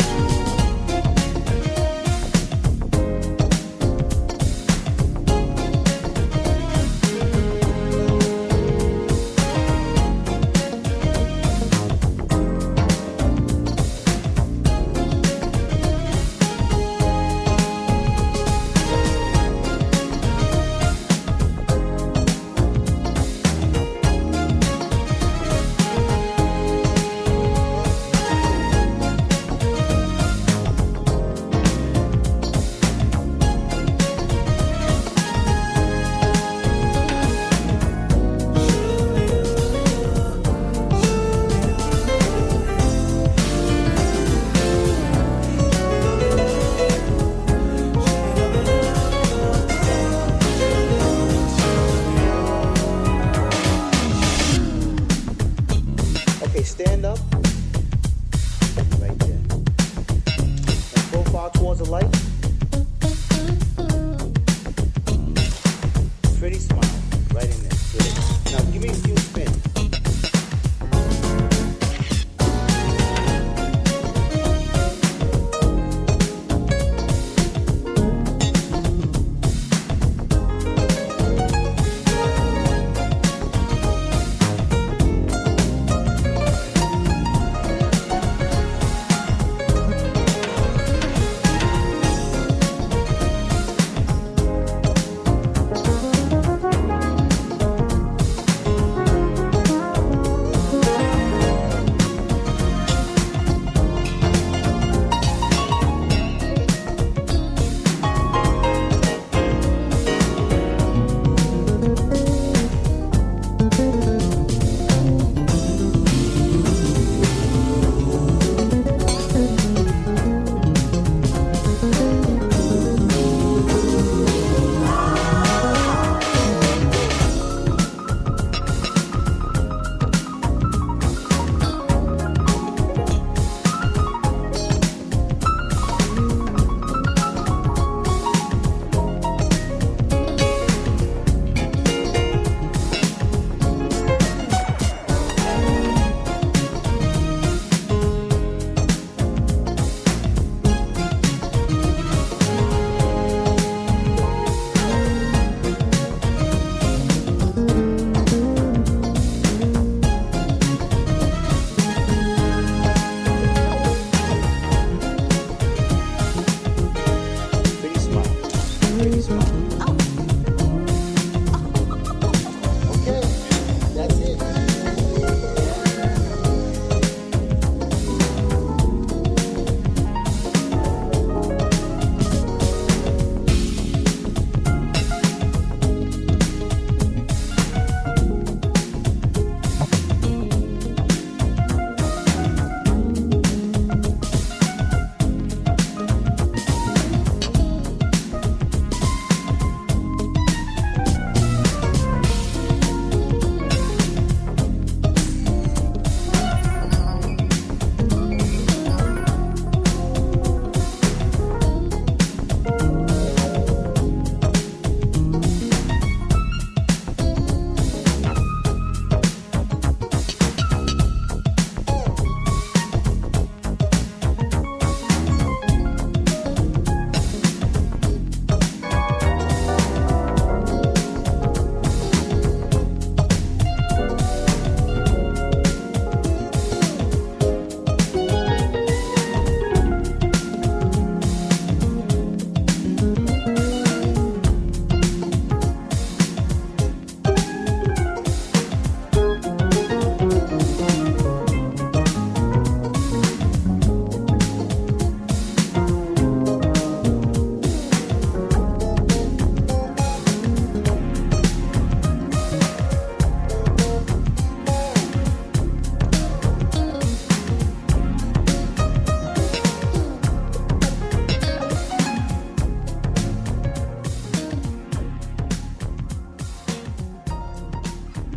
Okay, stand up. Right there. And profile towards the light. Pretty smile. Right in there. Good. Now give me a few spins.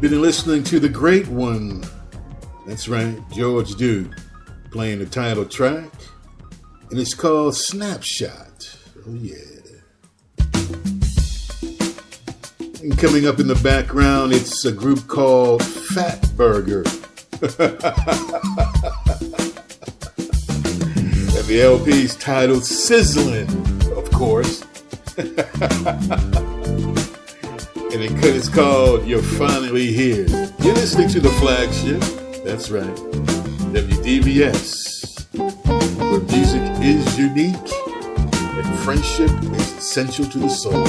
Been listening to the great one. That's right, George Duke playing the title track. And it's called Snapshot. Oh, yeah. And coming up in the background, it's a group called Fat Burger. And the LP's titled Sizzling, of course. And it's called You're Finally Here. You're listening to the flagship. That's right. WDBS. Where music is unique and friendship is essential to the soul.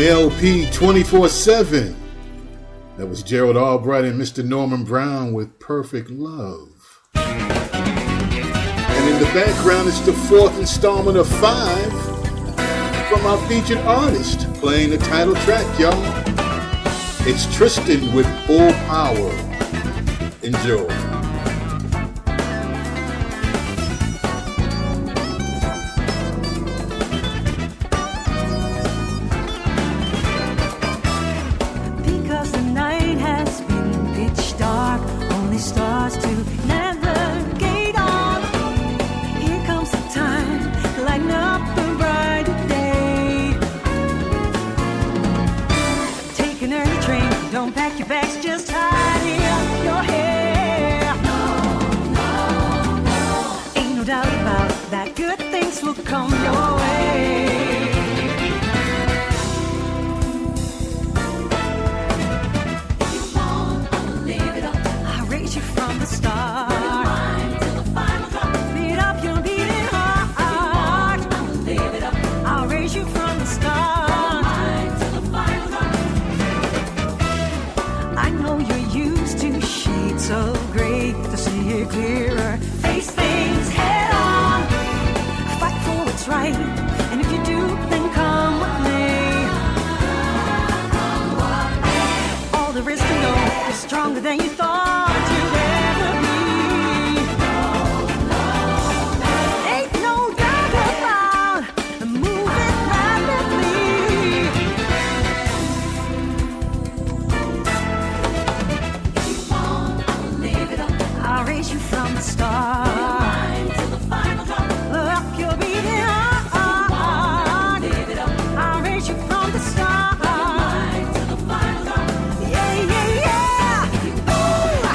LP 24/7. That was Gerald Albright and Mr. Norman Brown with Perfect Love. And in the background, it's the fourth installment of 5 from our featured artist playing the title track, y'all. It's Tristan with Full Power. Enjoy. Because the night has been pitch dark, only stars to navigate on. Here comes the time, lighten up the brighter day. Take an early train, don't pack your bags, just tidy up your hair. Ain't no doubt about that, good things will come your way. From the start, beat up your beating heart. I'll raise you from the start. I know you're used to shades of gray, to see it clearer. Face things head on, fight for what's right, and if you do, then come with me. All there is to know is stronger than you thought. From the start, till the final drop. Up your beating heart. I'll raise you from the start, till the final drop. Yeah, yeah, yeah. Ooh.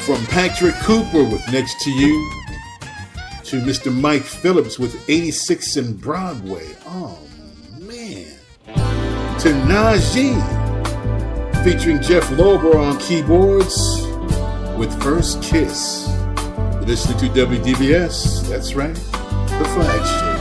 From Patrick Cooper with Next to You to Mr. Mike Phillips with 86 and Broadway. Oh, man. To Najee featuring Jeff Lober on keyboards with First Kiss. You're listening to WDBS. That's right. The flagship.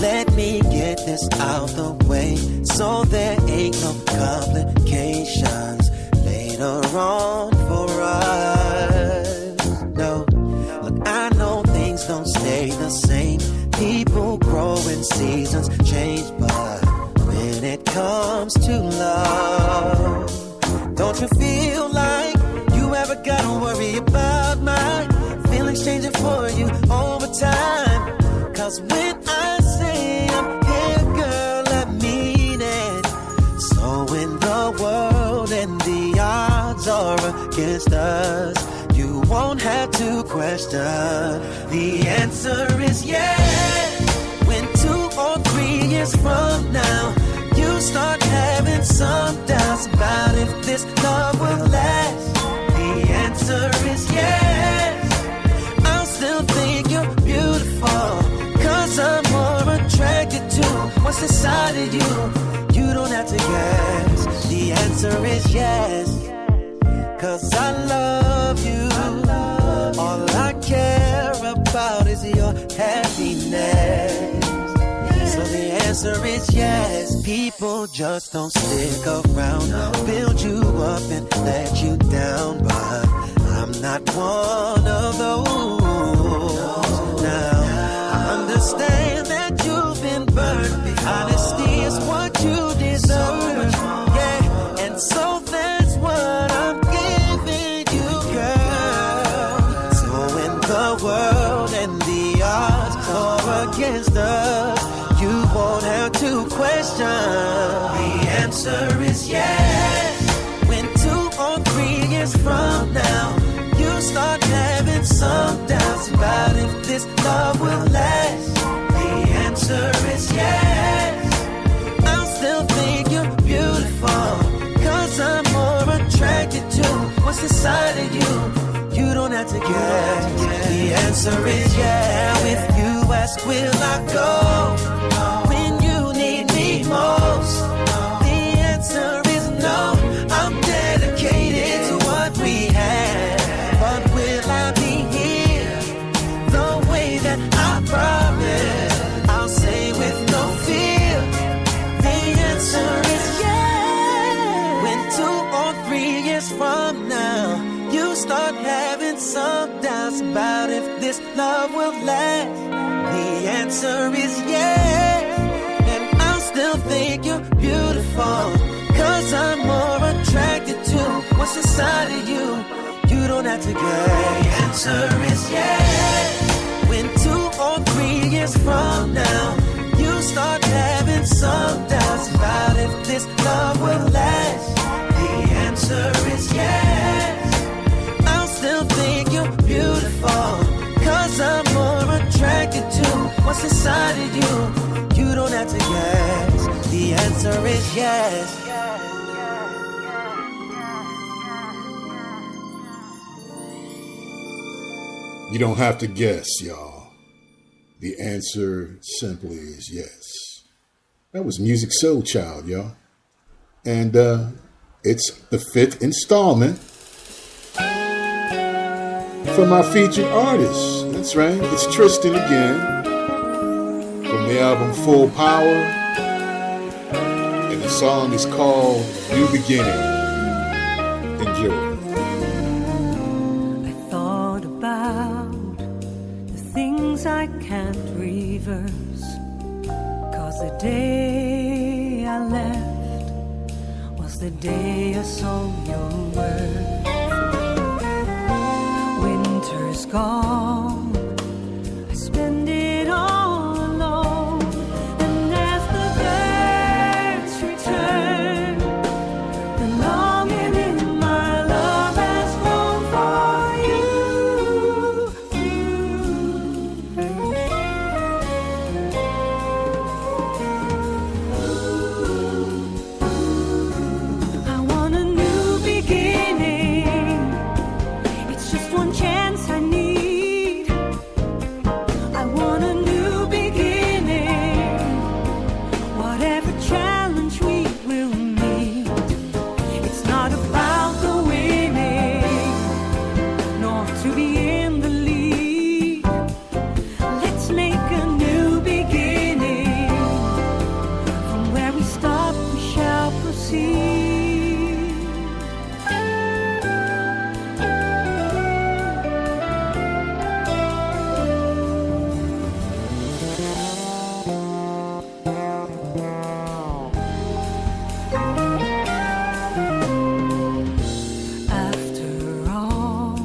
Let me get this out the way so there ain't no complications later on for us. No, look, I know things don't stay the same. People grow and seasons change, but when it comes to love, don't you feel like you ever gotta worry about my feelings changing for you over time? 'Cause when I say I'm here, girl, I mean it. So when the world and the odds are against us, you won't have to question. The answer is yes. When 2 or 3 years from now, you start having some doubts about if this love will last, the answer is yes. I'll still think you're beautiful, 'cause I'm more attracted to what's inside of you. You don't have to guess. The answer is yes. 'Cause I love you. All I care about is your happiness. So the answer is yes. People just don't stick around, build you up and let you down, but I'm not one of those. Now I understand that you've been burned. Honesty is what you deserve. Yeah, and so that's what I'm giving you, girl. So when the world and the odds are against us, you won't have to question. The answer is yes. When 2 or 3 years from now, you start having some doubts about if this love will last, the answer is yes. I'll still think you're beautiful, 'cause I'm more attracted to what's inside of you. You don't have to guess. The answer is yes. If you ask, will I go when you need me most? The answer is no. I'm dedicated to what we have, but will I be here the way that I promised? I'll say with no fear. The answer is yes. When 2 or 3 years from now, you start having some doubts about if this love will last, the answer is yes. And I'll still think you're beautiful, 'cause I'm more attracted to what's inside of you. You don't have to guess. The answer is yes. When 2 or 3 years from now, you start having some doubts about if this love will last, the answer is yes. I'll still think you're beautiful, 'cause I'm more attracted to what's inside of you. You don't have to guess. The answer is yes. You don't have to guess, y'all. The answer simply is yes. That was Music Soul Child, y'all. And it's the 5th installment from our featured artist. That's right, it's Tristan again, from the album Full Power. And the song is called New Beginning. Enjoy. I thought about the things I can't reverse, 'cause the day I left was the day I saw your worth. Winter's gone, I spend it all alone, and as the birds return, the longing in my love has grown for you. I want a new beginning. It's just one chance I need. I want a new beginning. Whatever challenge we will meet, it's not about the winning, nor to be in the lead. Let's make a new beginning. From where we stop, we shall proceed. After all,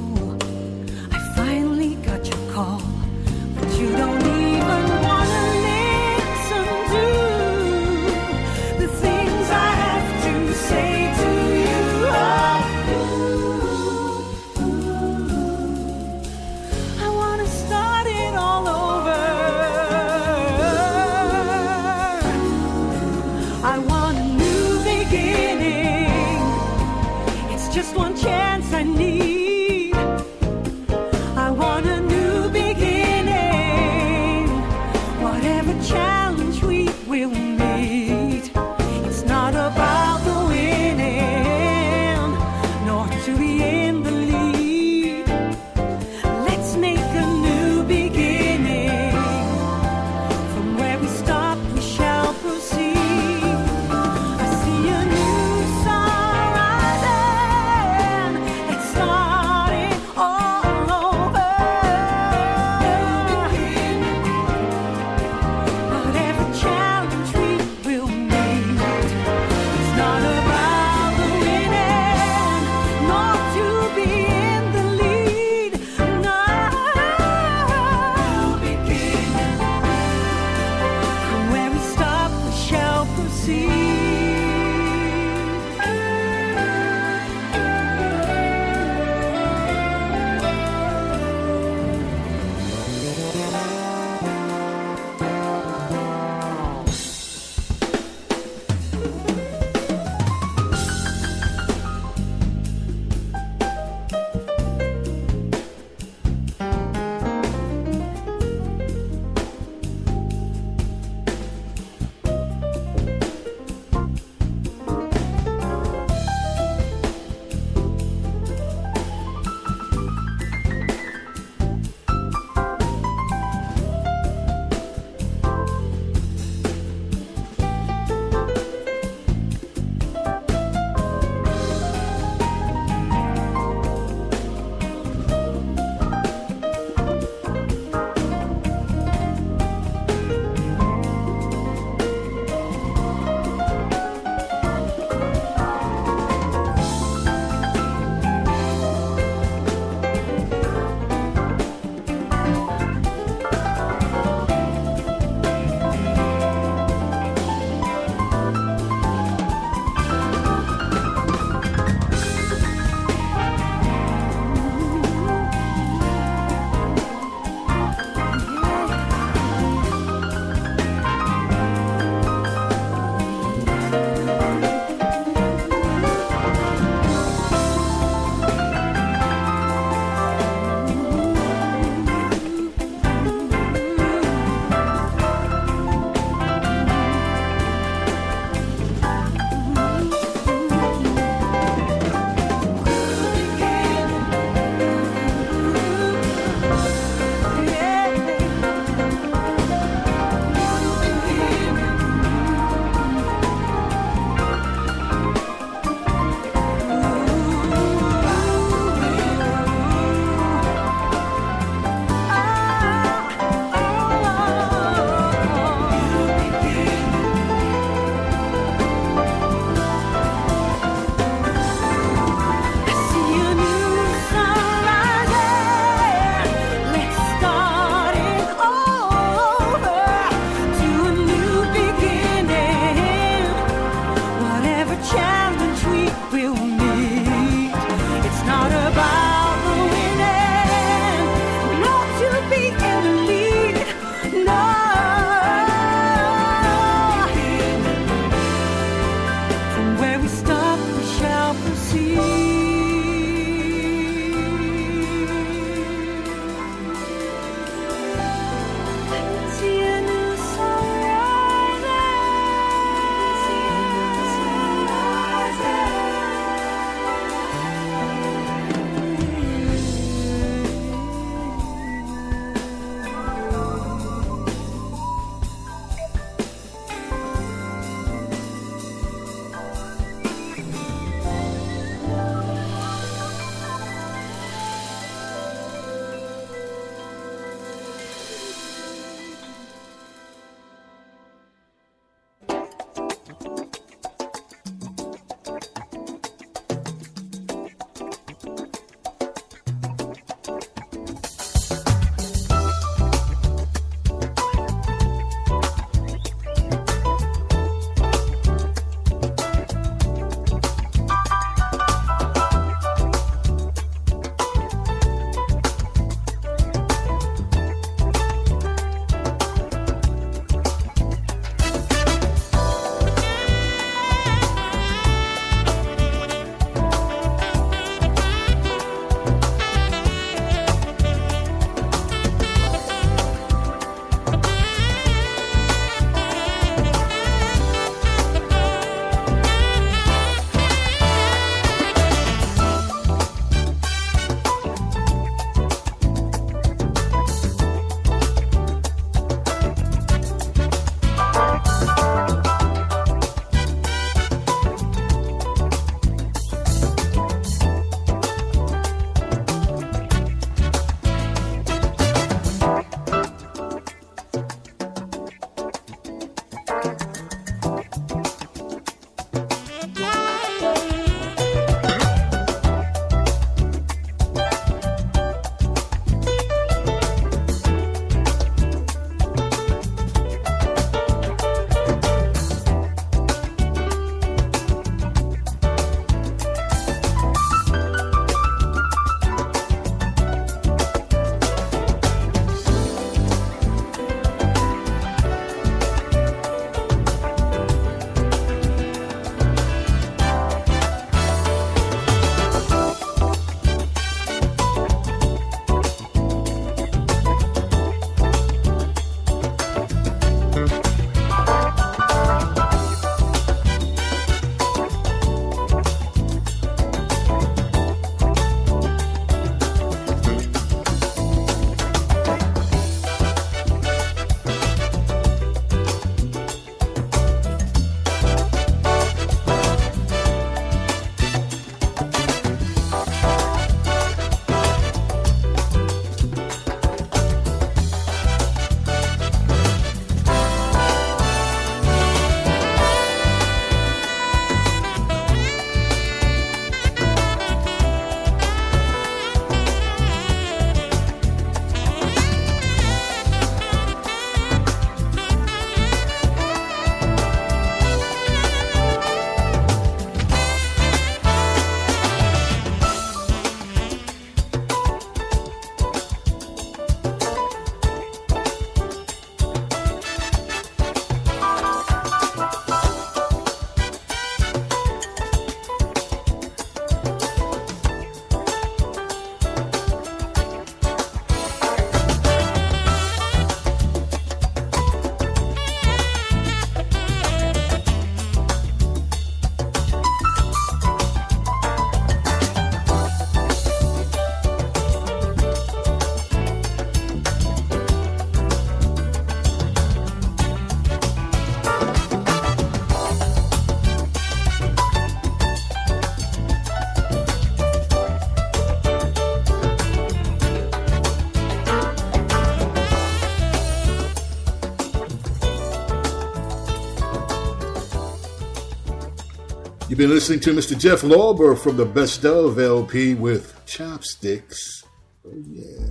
You've been listening to Mr. Jeff Lorber from the Best Of LP with Chopsticks. Oh, yeah.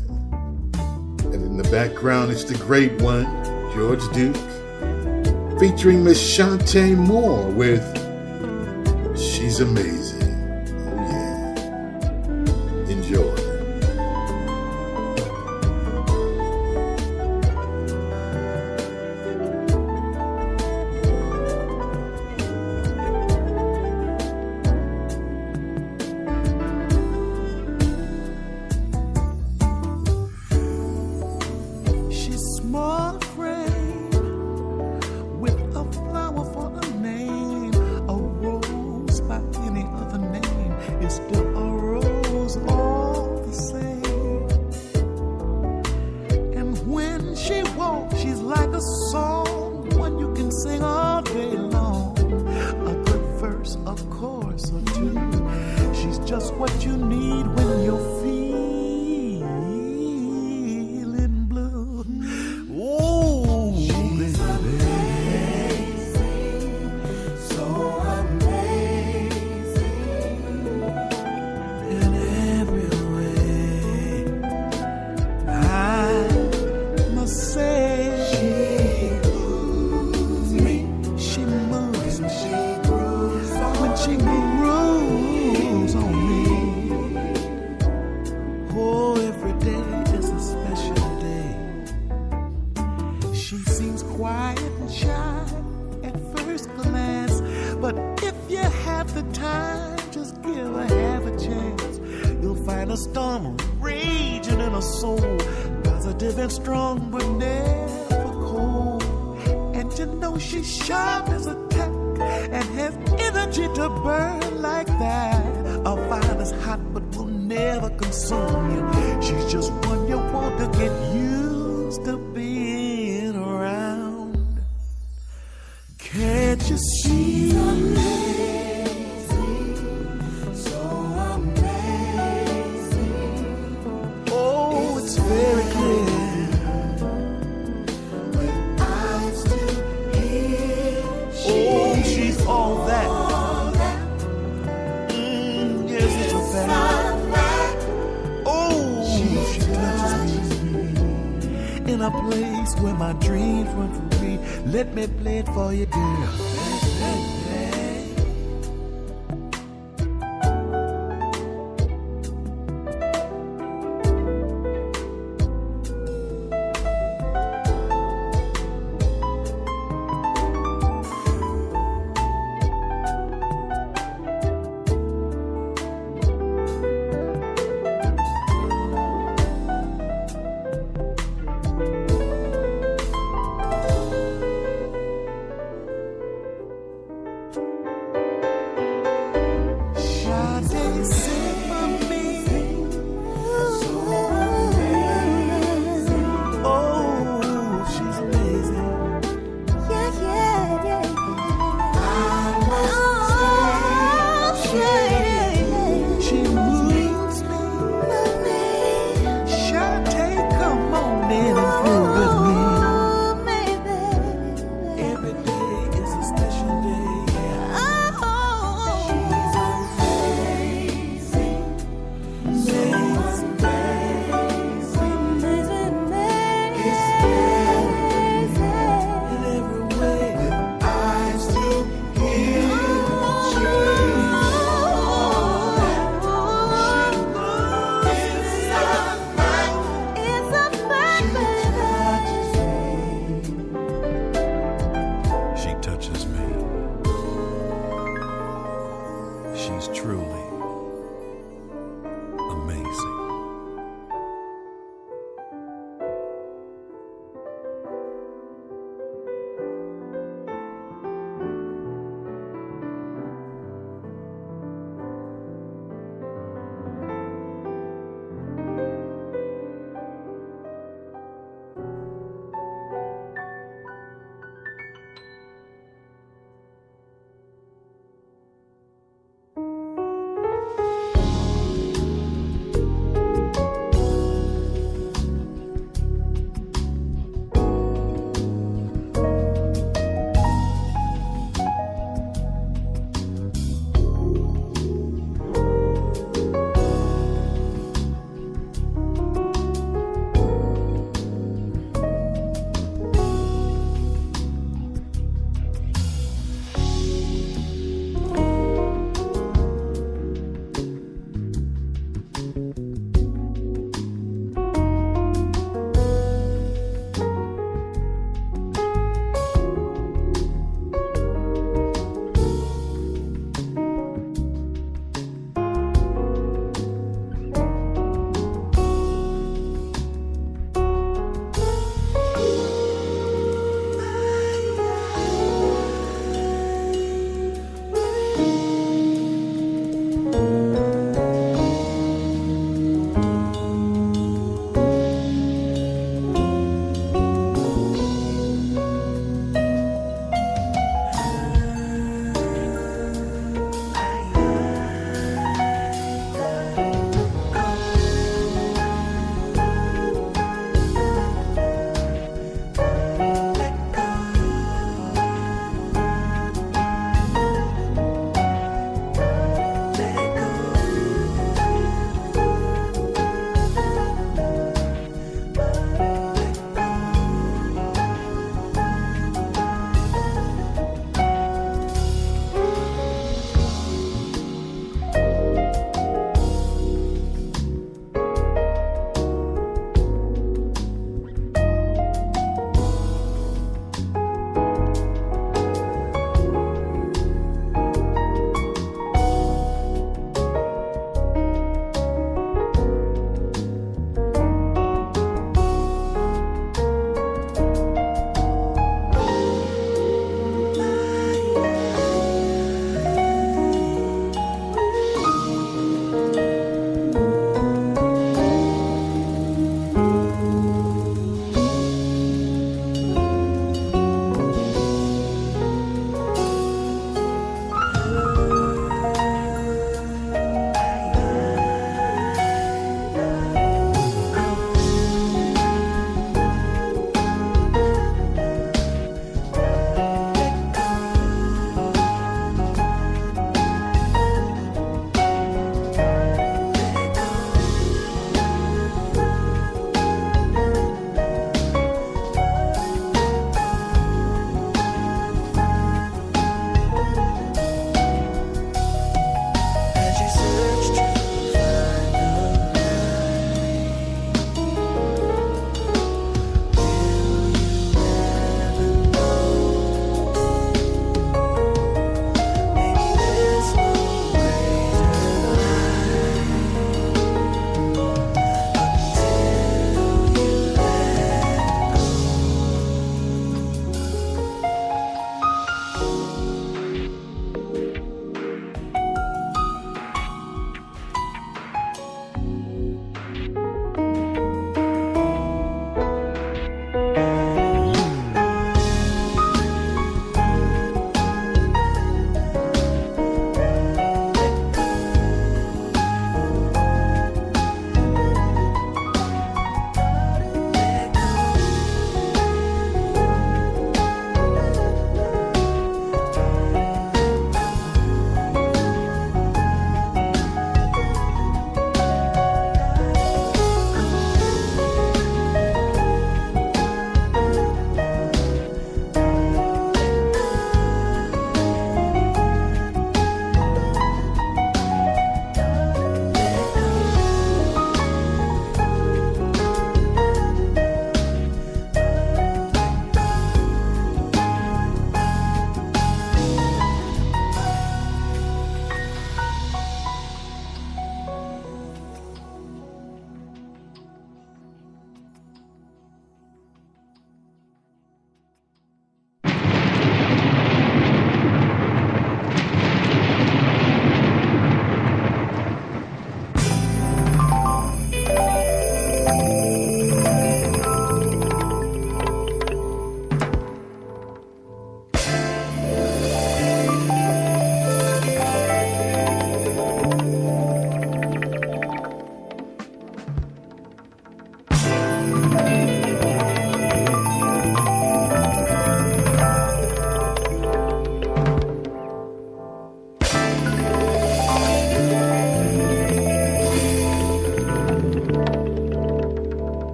And in the background, it's the great one, George Duke, featuring Miss Shantae Moore with She's Amazing. Oh, yeah. Enjoy. Let me play it for you, girl.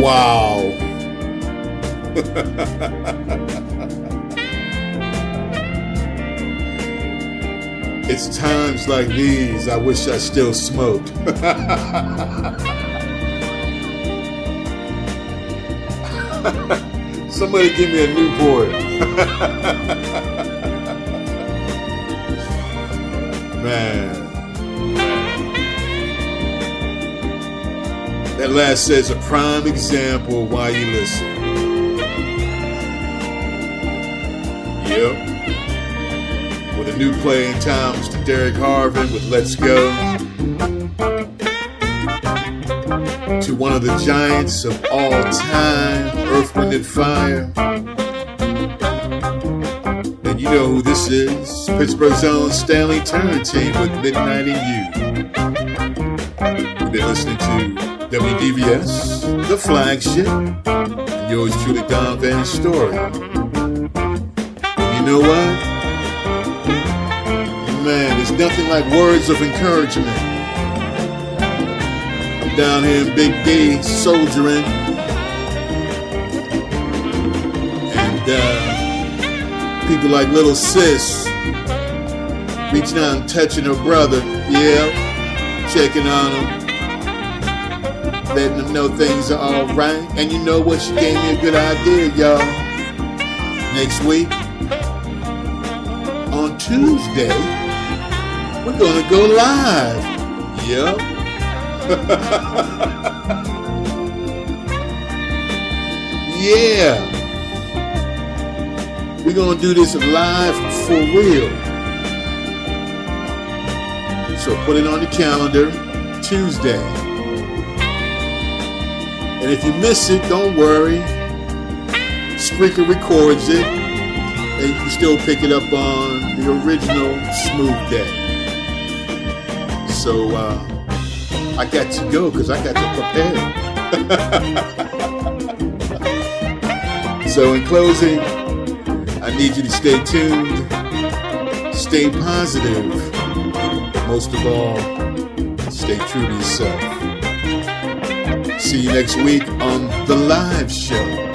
Wow. It's times like these I wish I still smoked. Somebody give me a Newport. Man. That last set's a prime example of why you listen. Yep. With a new playing times to Derek Harvin with Let's Go. To one of the giants of all time, Earth, Wind and Fire. And you know who this is. Pittsburgh's own Stanley Turrentine with Midnight in You. You've been listening to WDVS, the flagship, and yours truly, Don Van Story. You know what? Man, there's nothing like words of encouragement. I'm down here in Big D, soldiering, and people like Little Sis reaching out and touching her brother, yeah, checking on him, letting them know things are all right. And you know what? She gave me a good idea, y'all. Next week, on Tuesday, we're gonna go live. Yep. Yeah. We're gonna do this live for real. So put it on the calendar, Tuesday. And if you miss it, don't worry. Spreaker records it, and you can still pick it up on the original smooth day. So I got to go because I got to prepare. So in closing, I need you to stay tuned, stay positive, most of all, stay true to yourself. See you next week on The Live Show.